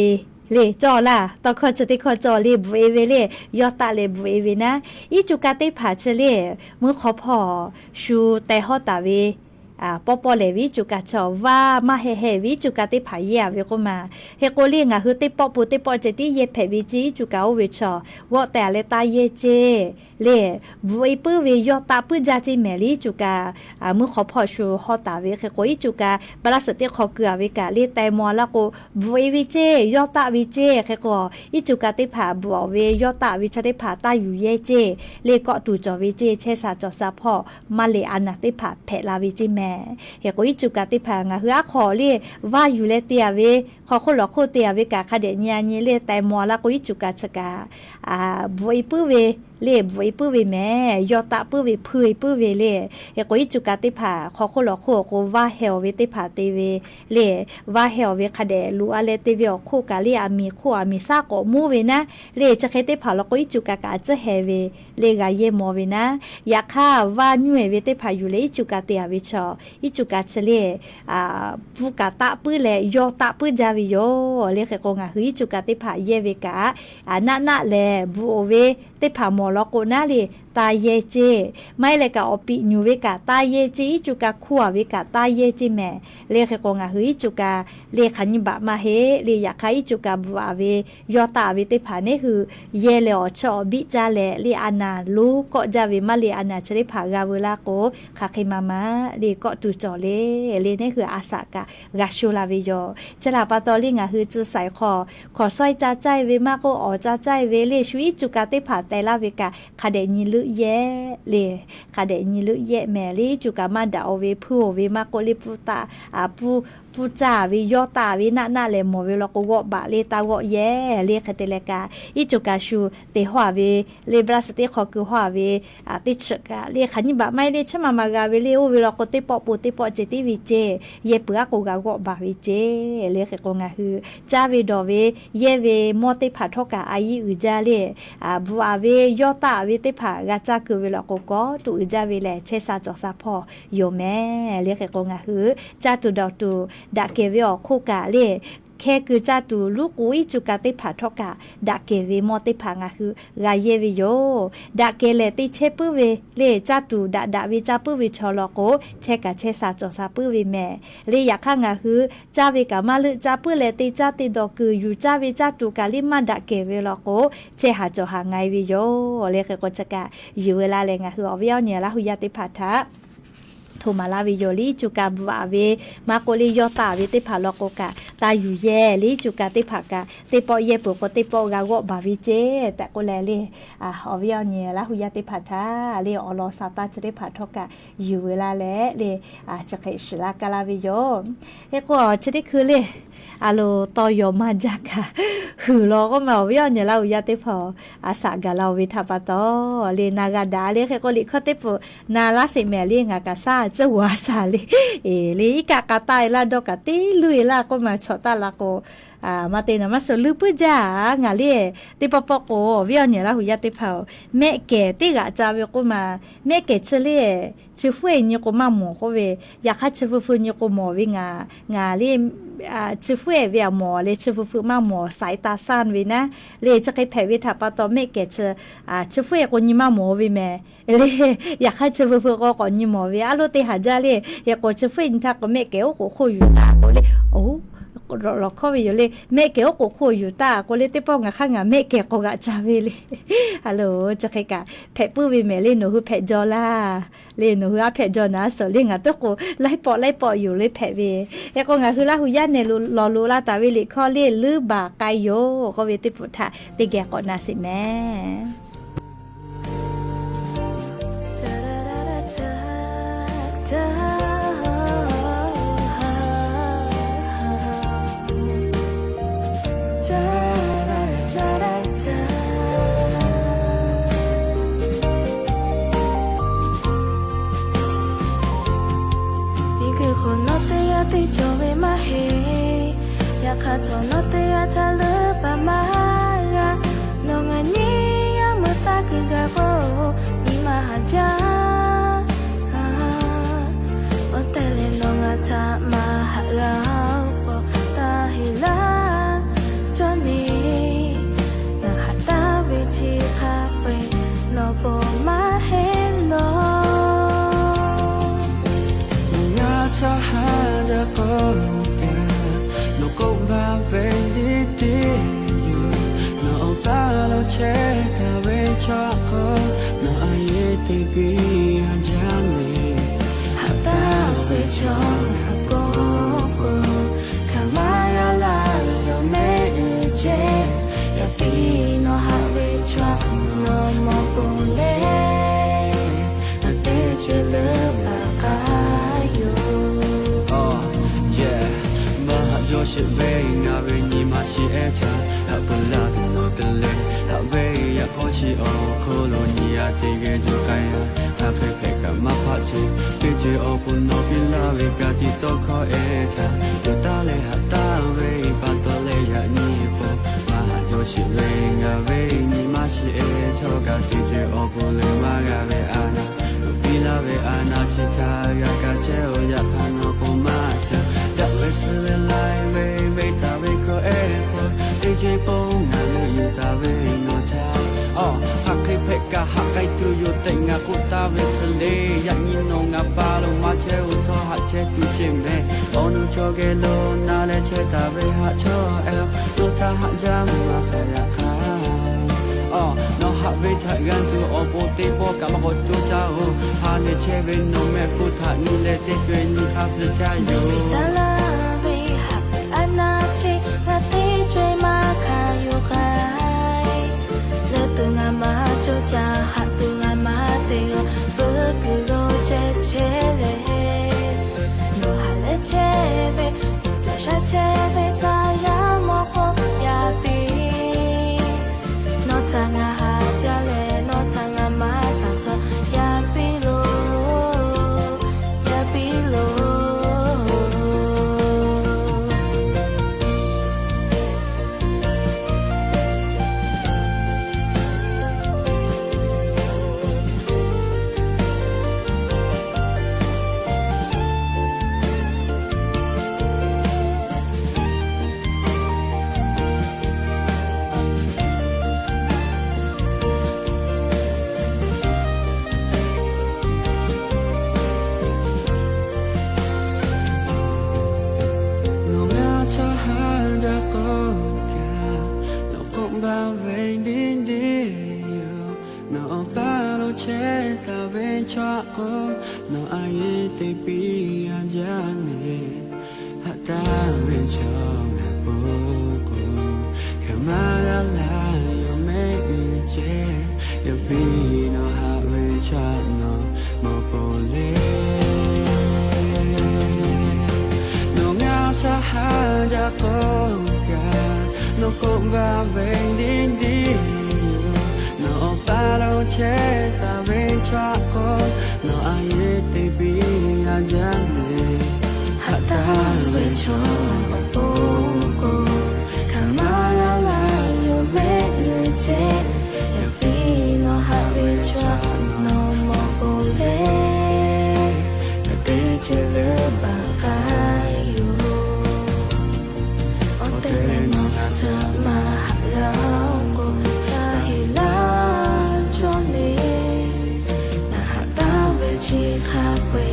เลจอล่ะตอคอจะติคอจอลีบุเวเลยอตะเลบุเวนะอิจุกาติผาเชเลมือขอพอชูแต่ฮอตาเวปอปอเลวิจุกาชอว่ามาเฮเฮวิจุกาติผายาเวก็มาเฮโกเลียงคือติปอปุติปอเจติเยเพวิจิจุกาเวชอวอแต่เลตาเยเจเลบุยปื้อเวยอตาปื้อจาจิเมลีจุกามือขอพอชูฮอตาเวเฮโกอิจุกาบลาสติขอเกลือเวกาเลแต่มอละโกบุยวิเจยอตาวิเจเฮโกอิจุกาติผาบัวเวยอตาวิชติผาตาอยู่เยเจเลก็ตูจอวิเจเชสาจอซาพอมาเลอานาติผาเพลาวิจิเมเฮโกอิจุกาติผางาฮือขอเลว่าอยู่เลเตียเวขอคนหลอกโคเตียเวกาคาเดญญาเนเลแต่มอละโกอิจุกาชกาบุยปื้อเวเลบไว้ปื้อเวแม่ยอตะปื้อเวเพยปื้อเวเลเฮโกอิจุกาติผาขอคนหลอกโคโกว่าเฮลเวติผาเตเวเลว่าเฮลเวคาเดลูอาเลเตเวอโคกาลีอามีโคอามีซาโกมูเวนะเลจะเคติผาแล้วก็อิจุกากาจะเฮเวเลกาเยมอเวนะยาค่าว่าหน่วยเวติผาอยู่เลอิจุกาเตียวิชออิจุกาเชเลปูกาตะปื้อเลยยอตะปื้อจาวิโยเลเฮโกงาฮืออิจุกาติผาเยเวกานะเลบูโอเวติผามอลโกนาลีตาเยเจไม่เลยกะอปิญูเวกะตาเยเจจุกะขัวเวกะตาเยเจแม่เลขกงะหือจุกะเลขันบะมาเฮเลอยากให้จุกะบัวเวยอตาเวติผานี่คือเยเลอชอบิจาเลเลอานาลูก็จะเวมาเลอานาชริผากาเวลาโกคาเคมามาเลก็ตุจอเลนี่คืออาสากะกาชูลาเวโยจะลาปาตอลิงะหือจะใส่ขอซอยจ้าใจเวมาโกอจ้าใจเวเลชุยจุกะติผาแต่ละเวกะคาเดญิลุเยเลคาเดญิลุเยแมลีจุกามาดาโอเวพูเวมาโกลิปุตาปูจาวิยอตาวินาเลโมเวลโกวบะเลตาวเยเลคเตเลกาอิจุกาชูเตหวาเวเลบราสติขอคือหวาเวติชกาเลขันบะไม่เลชมามากาเวเลโอเวลโกติปอปูติปอเจติวิเจเยเปกโกกาวบะวิเจเลคกงาคือจาเวดอเวเยเวมอติผาทกาอายิอุจาเลบัวเวยอตาเวติผากาจากือเวลโกโกตุอุจาเวเลเชซาจอซาพอโยแม่เลคกงาคือจาตุดอตุดาเกวิอคู่กาเลแค่คือจ้าตูลูกอุ้ยจุกาติผาทอกาดาเกวิมอติผางาคือกาเยวิโยดาเกเลติเชปื้อเวเลจ้าตูดาวิจ้าปื้อวิชอลโกเชกาเชซาจอซาปื้อวิแม่เลอยากข้างาคือจ้าวิกามาลึจ้าปื้อเลติจ้าติดอคืออยู่จ้าวิจ้าตูกาลิมาดาเกวิลโกเชหาจอหาไงวิโยเลกกจกาอยู่เวลาเลงาคืออวิเอาเนี่ยละหุยาติผาทะโทมาลาวิโยลีจุกาบัวเวมาโกลียอตาเวติผาลโกกะตาอยู่แย่ลีจุกาติผากะติปอเยปุโกติปอกาวบาวิเจแต่โกแลลีอวิเอาเนี่ยละหุยาติผาทาเลอลอซาตาจะได้ผาทกะอยู่เวลาและเลจะเคชลากาลาวิโยเอก็จะได้คือเลอาโลตอยอมาจากะหือรอก็มาวิเอาเนี่ยละหุยาติพออาสากาลาวิทาปะตอเลนากาดาเลเคก็ลิคติปุนาลาสิเมลีงากาซาจะวาซาลีกากาตายลาดอกาติลุยลาก็มาชอตาลาโกมาเตนะมาสลือปุจางาเลติปปโกวิเอาเนี่ยละหุยาติพอแม่แก่ติกะจาเวก็มาแม่แก่เชเลชื่อเฟยเนี่ยก็มาหมอก็เวอยากให้ชื่อเฟยเนี่ยก็หมอวิงาเลชื่อเฟยเวียหมอเลยชื่อเฟยมาหมอสายตาสั้นวินะเลยจะให้แผลวิถาปตอแม่แก่ชื่อเฟยก็ยิ่งมาหมอวิแม่เลยอยากให้ชื่อเฟยก็ก่อนยิ่งหมอวิอาโลติหาจาเลยอยากก็ชื่อเฟยถ้าก็แม่แก่ก็คุยอยู่ตาก็เลยโอ้เราเข้าไปอยู่เลยแม่แกก็คุยอยู่ตาก็เลยติป้องกับข้างแม่แกก็กะจาเวเลยฮัลโหลจะใครกะแพะปื้อวิแม่เลยหนูคือแพะจอล่าเลยหนูคือแพะจอนะสเลยงะตะโกไล่ปออยู่เลยแพะเวแล้วก็งะคือละหุยาเนี่ยรอรู้ละตาเวลิข้อเล่ลือบาไกโยก็เวติปุถะติแกก่อนนะสิแม่ ติโจเวมาเฮอยากขาจอนเตยทะเลปะมายาน้องอันนี้ยามตาคือกะโบนี่มาหาจาโอเตเลน้องอาจามาหาเราตาฮิลาจอนี่นาหาตาเวทีคาเฟ่นอโบมาเฮโลชาหาดะก็แกนก็มาเวดีดีอยู่นตาเราเช็คเวชาก็นอาเยติปีอาจารย์นี่หาตาเวชาโกโกคามายาลาโยเมเจยาปีโนหาเวชาโนโมโกเลนาเตเจเลบากาย是为那为你嘛是爱他，他不拉的我的泪，他为呀过去哦，可罗尼呀这个就该呀，他可以陪个嘛怕去，对着哦不诺比拉为个的都可爱他，有大嘞哈大为把多嘞呀你不，嘛就是为那为你嘛是爱他个对着哦不嘞嘛个为安那，比拉为安那其他呀个只哦呀看我不嘛是。是为来为他为可爱可，对这不难了有他为我他，哦，他可以陪个他可以就有等啊，古他为可累，呀你弄啊巴路马车乌托哈车都是美，哦侬做个路拿来车他为哈车哎，路他哈家嘛可呀看。哦，那哈为他人就哦不对不干嘛我就找，哈那车为侬没付他你来对对你还是加油。นาชีนาทีช่วยมาขายอยู่ใครเลือตัวงามาโจจาหัดตัวงามาเตียวเบอร์กุโลเจเชเลโนฮาเลเชเบโดชาเชเบจายามอโคยาปีโนทางาหาจาเลโนทางามาตาเธอยาปีโลยาปีโลno ai te pi ajane hata me chong po ko kamara la yo me che yo pi no ha we cha no mo po le no nga cha ha ja ko ga no ko va ve din din no pa lo che ta ve cha ko no ai te bi ajane hata we cho po ko kamara la yo me che yo pi no ha we cha no mo po le na te che le ba ka yo o te no ta ma la ko ta hi la cho ni na hata we chi kha we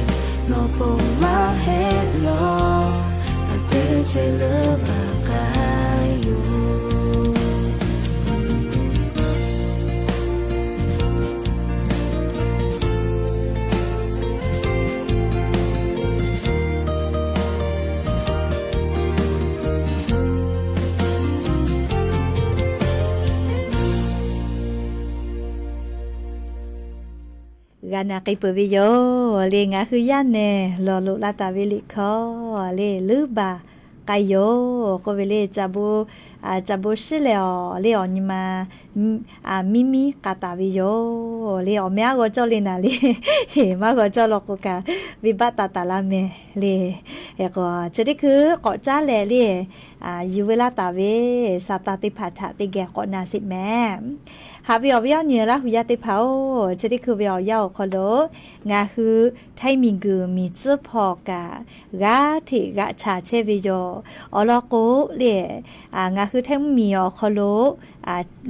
no po ma he lo na te che le ba ka yo gana kai pu vi yo le nga khu yan ne lo lo la ta vi li kho le lu ba kai yo ko vi le cha bu จะบุษเลอเลอนิมามิมิกาตาวิโยเลอเมียก็จอลินาเลเฮมาก็จอลอกกาวิบัตตาลาเมเลเอก็จะได้คือก็จ้าเลยูเวลาตาเวสาตาติพัทธะติแกก็นาสิแม่หาวิอวิอเนียละหุยาติเผาจะได้คือวิอยาคอโลงาคือไทมีกือมีจื้อพอกากาที่กะชาเชวิโยอลอโกเลงาคือไทมีอคอโล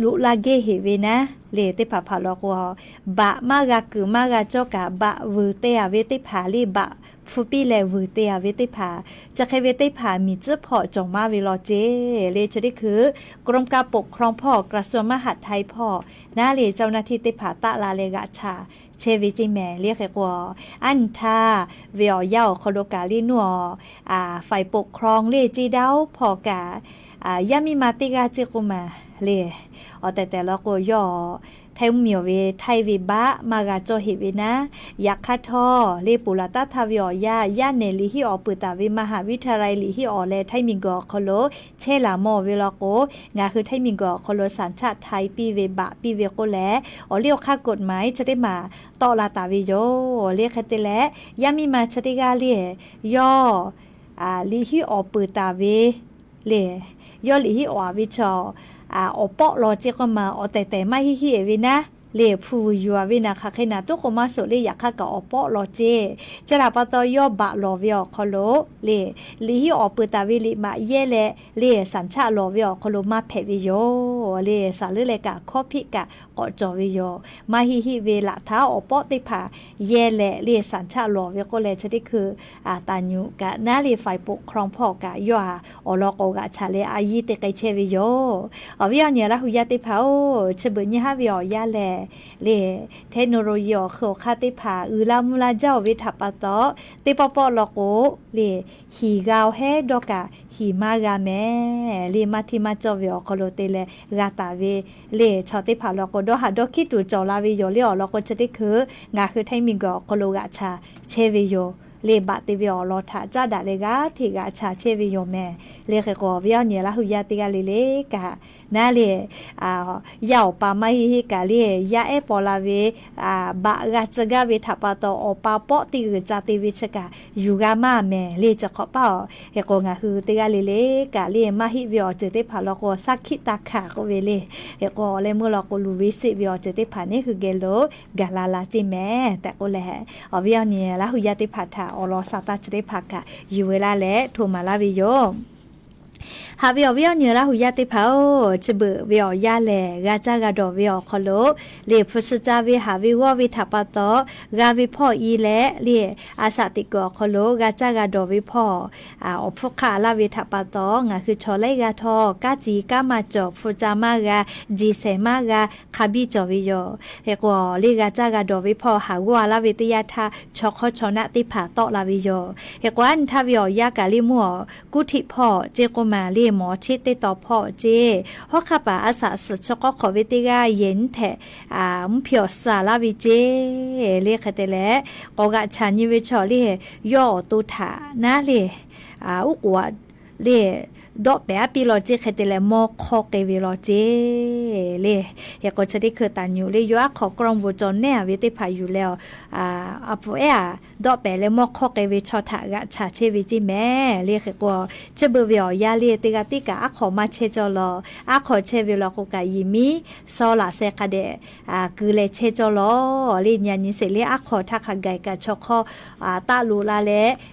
ลุลาเกเฮเวนะเลติผาผาลอกวบะมากากือมากาจอกะบะวือเตอเวติผาลีบะฟูปีเลวือเตอเวติผาจะใครเวติผามีจื้อพอจงมาวิลอเจเลจะได้คือกรมการปกครองพ่อกระทรวงมหาดไทยพ่อหน้าเลเจ้าหน้าที่ติผาตะลาเลกะชาเชวิจิแม่เรียกว่าอันทาเวียเย่าคโลกาลีนัวฝ่ายปกครองเลจีดาวพอกายามีมาติกาจิกุมาเลแต่ละก็ย่อไทยมีเวไทยวิบะมากาโจหิวินะยักษ์คาทอเลปุลตาทาวิอยาเนลิฮิออปุตาวิมหาวิทยาลัยลิฮิออเลไทยมิงกอคโลเชลามอเวลโกงาคือไทยมิงกอคโลสัญชาติไทยปีเวบะปีเวโกแลเรียกค่ากฎหมายจะได้มาต่อลาตาวิโยเรียกคติแลยามีมาชติกาเลียย่อลิฮิออปุตาวิเลย่อลิฮิออวิชออปอลอเจก็มาแต่ไม่ฮิเอวินะเลพูยัววินะค่ะแค่นั้นตัวก็มาสุเลยอยากค่ะกับอปอลอเจจะรับต่อยอบะลอวิอคโลเลลิฮิออปุตาวิลิมาเยเลสัญชาลอวิอคโลมาเพวิโยเลสาลือเลกะคอพิกะกอจอวิโยมาฮิเวละท้าอปอติผาเยเลสัญชาลอวิก็เลยจะได้คือตาญูกะนาเลฝ่ายปกครองพ่อกะยัวอลอกกะชาเลอายิเตไกเชวิโยวิอเนี่ยละหุยาติผาเชเบญฮาวิอยาเลเทคโนโลยีโคคาติผาลามุลาเจ้าวิทัปตอติปปลโกหีกาวเฮดอกะหีมากาแม่มาทิมาจอวิอคโลเตเลกาตาเวชอติผาลโกดหาดอคิตุจอลาวิโยเลอลโกจะได้คืองาคือไทมิงกอคโลกะชาเชวิโยเลบะติวิอลอทาจาดาเลกาทิกะชาเชวิโยแม่เลเขกอวิอเนี่ยละหุยาติกาเลกะนาเลยาวปามาฮิกาเลยาเอปอลาเวบะกะจกะเวทัปตออปาปอติกจาติวิชกะยูกามาแม่เลจะขอเป้าเฮกงาคือติกาเลกะเลมาฮิวิอเจติผาลโกสักขิตาคะก็เวเลเฮกอเลมุลโกลูวิสิวิอเจติผานี่คือเกโลกาลาลาจิแม่แต่ก็แลวิอเนี่ยละหุยาติผาทาอลอซาตาเจติผากะยูเวลาและโทมาลาวิโยหาวิอเนี่ยละหุยาติเผาจะเบวิอยาแลกาจากาดอวิอคโลเลพุสจาวิหาวิววิทัปตอกาวิพ่ออีและเลอาสาติกอคโลกาจากาดอวิพ่ออพุคาลาวิทัปตองาคือชอไลกาทอกาจีกามาจอฟุจามากาจีเซมากาคาบิจอวิโยเฮกอเลกาจากาดอวิพ่อหาวาลาวิตยาทาชอคชนะติผาตอลาวิโยเฮกวันทาวิอยากาลิมัวกุธิพ่อเจโกมาหมอชิดได้ต่อพ่อเจฮอกขับอาสาสุดชก็ขอวิติกาเย็นแทมเพียวสาลาวิเจเรียกแต่แล้วก็กะฉันยิวิชอลี่ย่อตุถานะเลยอุกวดเลยดอกแบบปีโลเจเคเตเลมอคอเกวิโลเจเลยอยากก็จะได้คือตันอยู่เลยยักขอกรองบุจนเนี่ยวิติพาอยู่แล้วอัปเอดอกแบบเลมอคอเกวิชอถากะชาเชวิจิแม่เรียกก็เชเบวิอยาเลียติกาติกาขอมาเชจอลอขอเชวิโลโกกายิมิซอลาเซคาเดคือเลเชจอลลีญานิเสเลขอทักไกกะชอคอตาลูลาเล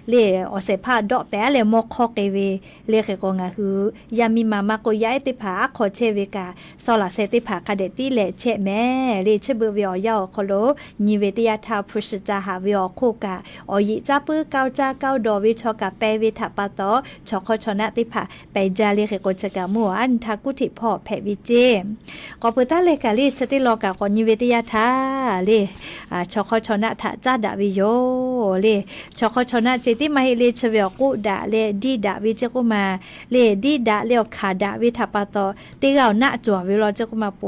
เลอเสพาดอกแบบเลมอคอเกวิเรียกก็งาคือยามีมามาโกยายติผาขอเชเวกาซอลาเซติผาคาเดติเลเชแม่เลเชเบวิอยาคโลนิเวติยาทาพุชจาหาวิอโคกาอยิจาปื้อเกาจ้าเกาดอวิชอกาเปวิทัปตอชอคชนะติผาไปจาเลเขโกจกามัวอันทากุติพ่อแผวิเจก็เปิดตาเลกาลีชติโลกาคอนิเวติยาทาเลชอคชนะทาจาดาวิโยเลชอคชนะเจติมาเฮเลเชเวกุดาเลดีดาวิเจกุมาเลดีดาเลียวขาดาวิทัปตอติเกาหน้าจัววิโรเจกุมาโป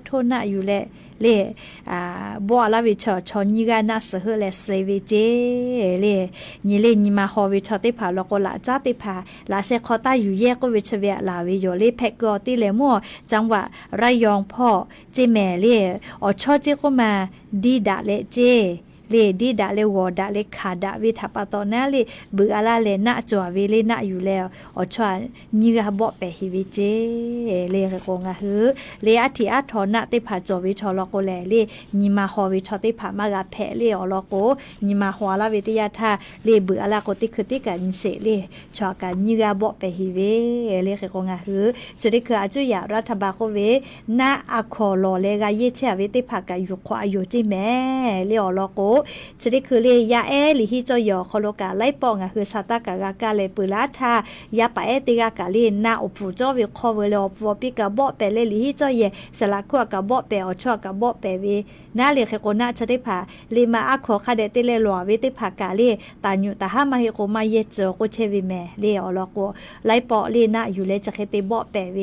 โทหน้าอยู่แล เลบัวลาวิชอชอนีกานาสเหเลเซวิเจเลนี่เลนี่มาฮอวิชอติผาลก็ละจ้าติผาลาเซคอตาอยู่แยกก็วิชเวลาวิโยเลเพกอติเลมัวจังหวะระยองพ่อเจแม่เลอชอเจก็มาดีดาเลเจเลดีดาเลวอดาเลขาดาวิทัปตอนาเลบืออาลาเลนะจวเวเลนะอยู่แล้วอชวนีกาบ่เปฮิวิเจเลกงาหือเลอธิอาทอนะติผาจวิชอลโกแลเลนีมาฮอวิชอติผามากาแพเลอลโกนีมาฮวาลาวิทยาทาเลบืออาลาโกติคือติกันเสเลชอกันนีกาบ่เปฮิเวเลกงาหือจุดิคืออาจุยารัฐบาลโกเวนะอะคอลอเลกาเยเชเวติผากายุควาอยู่จิแม่เลอลโกจะได้คือเลยยาหรือที่จะยอคอโลกาไล่ปองคือซาตากากาเลยปืลาทายาปะติกากาลีนาอุปูจอวิคอเวลอปัวปิกาบ่เปเลยหรือที่จะเยสละคัวกาบ่เปอชอกาบ่เปเวนาเลยคือคนน่าจะได้ผาลีมาอะขอคาเดติเลลอวิติผากาลีตาญุตาหามาเฮโกมาเยเจอโกเชวิเมเลอลอโกไล่ปอลีนาอยู่เลยจะเคติบ่เปเว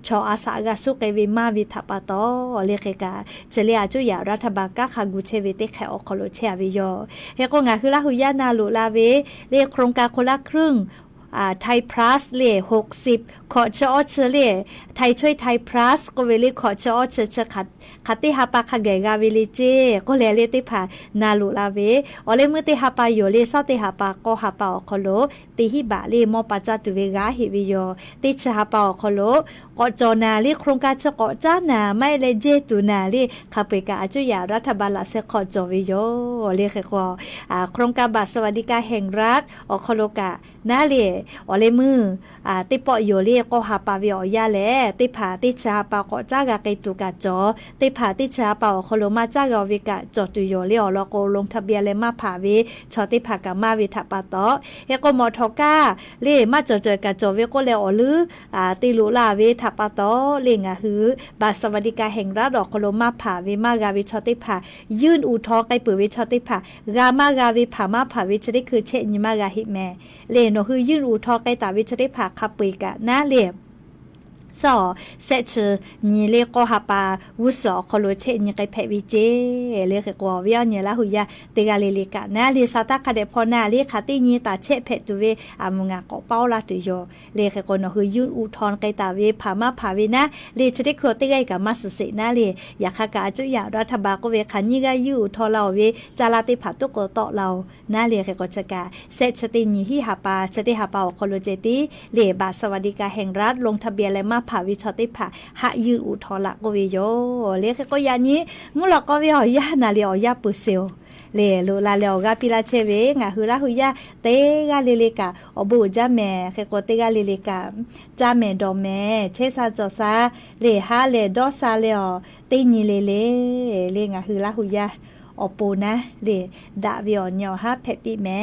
ชออาสากาสุเกวิมาวิทัปตอเลเคกาเจเลอาจุยารัฐบาลกาคากุเชวิติแขอคอโลเชวิโยเฮโกงาคือลาหุยานาลุลาเวเลโครงการคนละครึ่งไทยพลัสเล60ขอชอเชเลไทยช่วยไทยพลัสก็เวลีขอชอเชเชขัดติฮาปาคาเกกาเวลิเจก็เลเลติผานาลุลาเวอเลมือติฮาปาโยเลซาติฮาปาก็ฮาปาอคโลติฮิบาเลมอปาจาตุเวกาฮิวิโยติชฮาปาอคโลก็จอนาลีโครงการเชกอจานาไม่เลเจตุนาลีคาเปกาอาจุยารัฐบาลละเซคอจอวิโยเลเคกโครงการบัตรสวัสดิการแห่งรัฐอคโลกานาเลอเลมือติปอโยเลก็ฮาปาวิอยาเลติผาติชาปาก็จากาเกตุกาจอติผาติชาปาอคโลมาจากาวิกาจอตุโยเลอลโกลงทะเบียนเลมาผาวิชอติผากามาวิทัปตอเฮโกมอทกาเลมาจอๆกาจอเวโกเลอลือติลุลาเวทัปตอเลงะหือบาสวัสดิการแห่งรัฐอคโลมาผาวิมากาวิชอติผายื่นอุทธรณ์ไกปือวิชอติผากามากาวิผามาผาวิชได้คือเชญิมากาหิแมเลโนคือยื่นอุทธรณ์ไกตาวิชได้ผาคาปุยกะนาเลสอเซชนี่เลก็ฮาปาวุสอคอโลเชนี่ไกเพวิเจเลกกอวิอเนี่ยละหุยาเตกาเลเลกะนาเลซาตาคาเดพอนาเลคาตินี่ตาเชเพตุเวอามุงากอเป้าลาตุโยเลกกอนคือยุนอุทอนไกตาเวผามาผาเวนะเลชได้ขอติไกกะมาสเสนาเลอยากากาจุยารัฐบาลก็เวคันนี่กายุทอเราเวจาลาติผาตุโกโตเรานาเลกกอชกาเซชตินี่ฮิฮาปาชติฮาปาคอโลเจติเลบาสวัสดิการแห่งรัฐลงทะเบียนและมาผาวิชอติผาหะยืนอุทอละก็วิโยเลขก็ยานี้มุลก็วิหอยานาเลอยาปุเซลเลโลลาเลอกาปิลาเชเวงะหุระหุยาเตกาเลเลกาอบูจาแม่เคโกเตกาเลเลกาจาแม่ดอแม่เชซาจอซาเลฮาเลดอซาเลอเตนีเลเลเลงะหุระหุยาอปูนะเลดาวิออนยอฮาเพปิแม่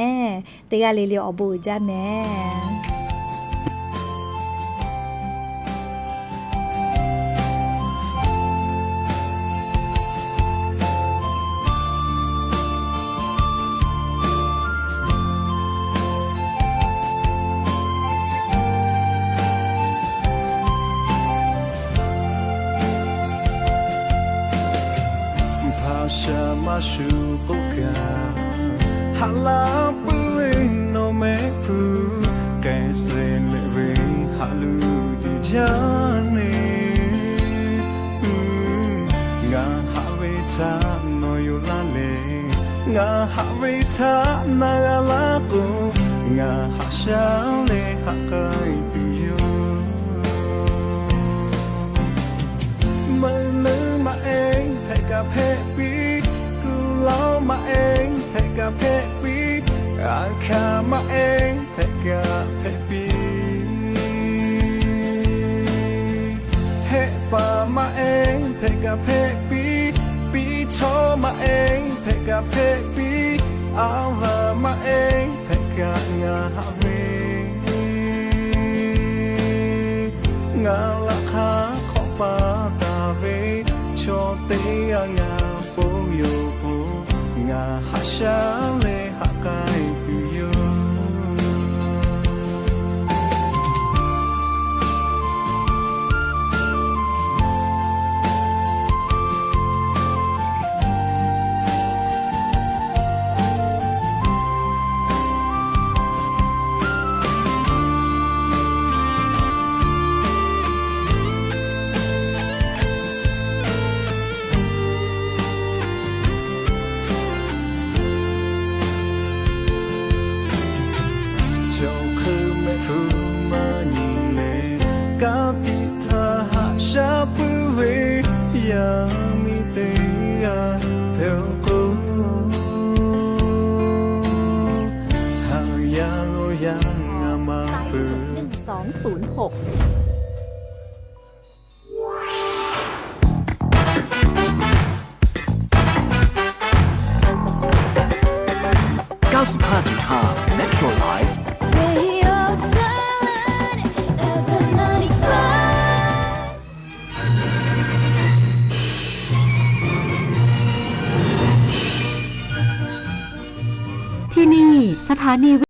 เตกาเลเลอบูจาแม่มาชูโอกาฮัลลาปุยโนเมพูแกเซเลเวฮัลูดิจานีงาฮาเวทาโนยุลาเลงาฮาเวทานากาลาโกงาฮาชาเลฮักไกปิโยมาลือมาเองเพกาเพปีเรามาเองเพกาเพปีอาคามาเองเพกาเพปีเฮปามาเองเพกาเพปีปีโชมาเองเพกาเพปีอาลามาเองเพกางาฮาเวงาละคาขอปาตาเวโชเตงาปูโยปูงาฮาชาเลฮากายปุโย就可没负嘛你嘞，高低他哈下不会呀咪的呀飘过，好呀路呀阿妈夫。120695.5 Metro Life ที่นี่สถานี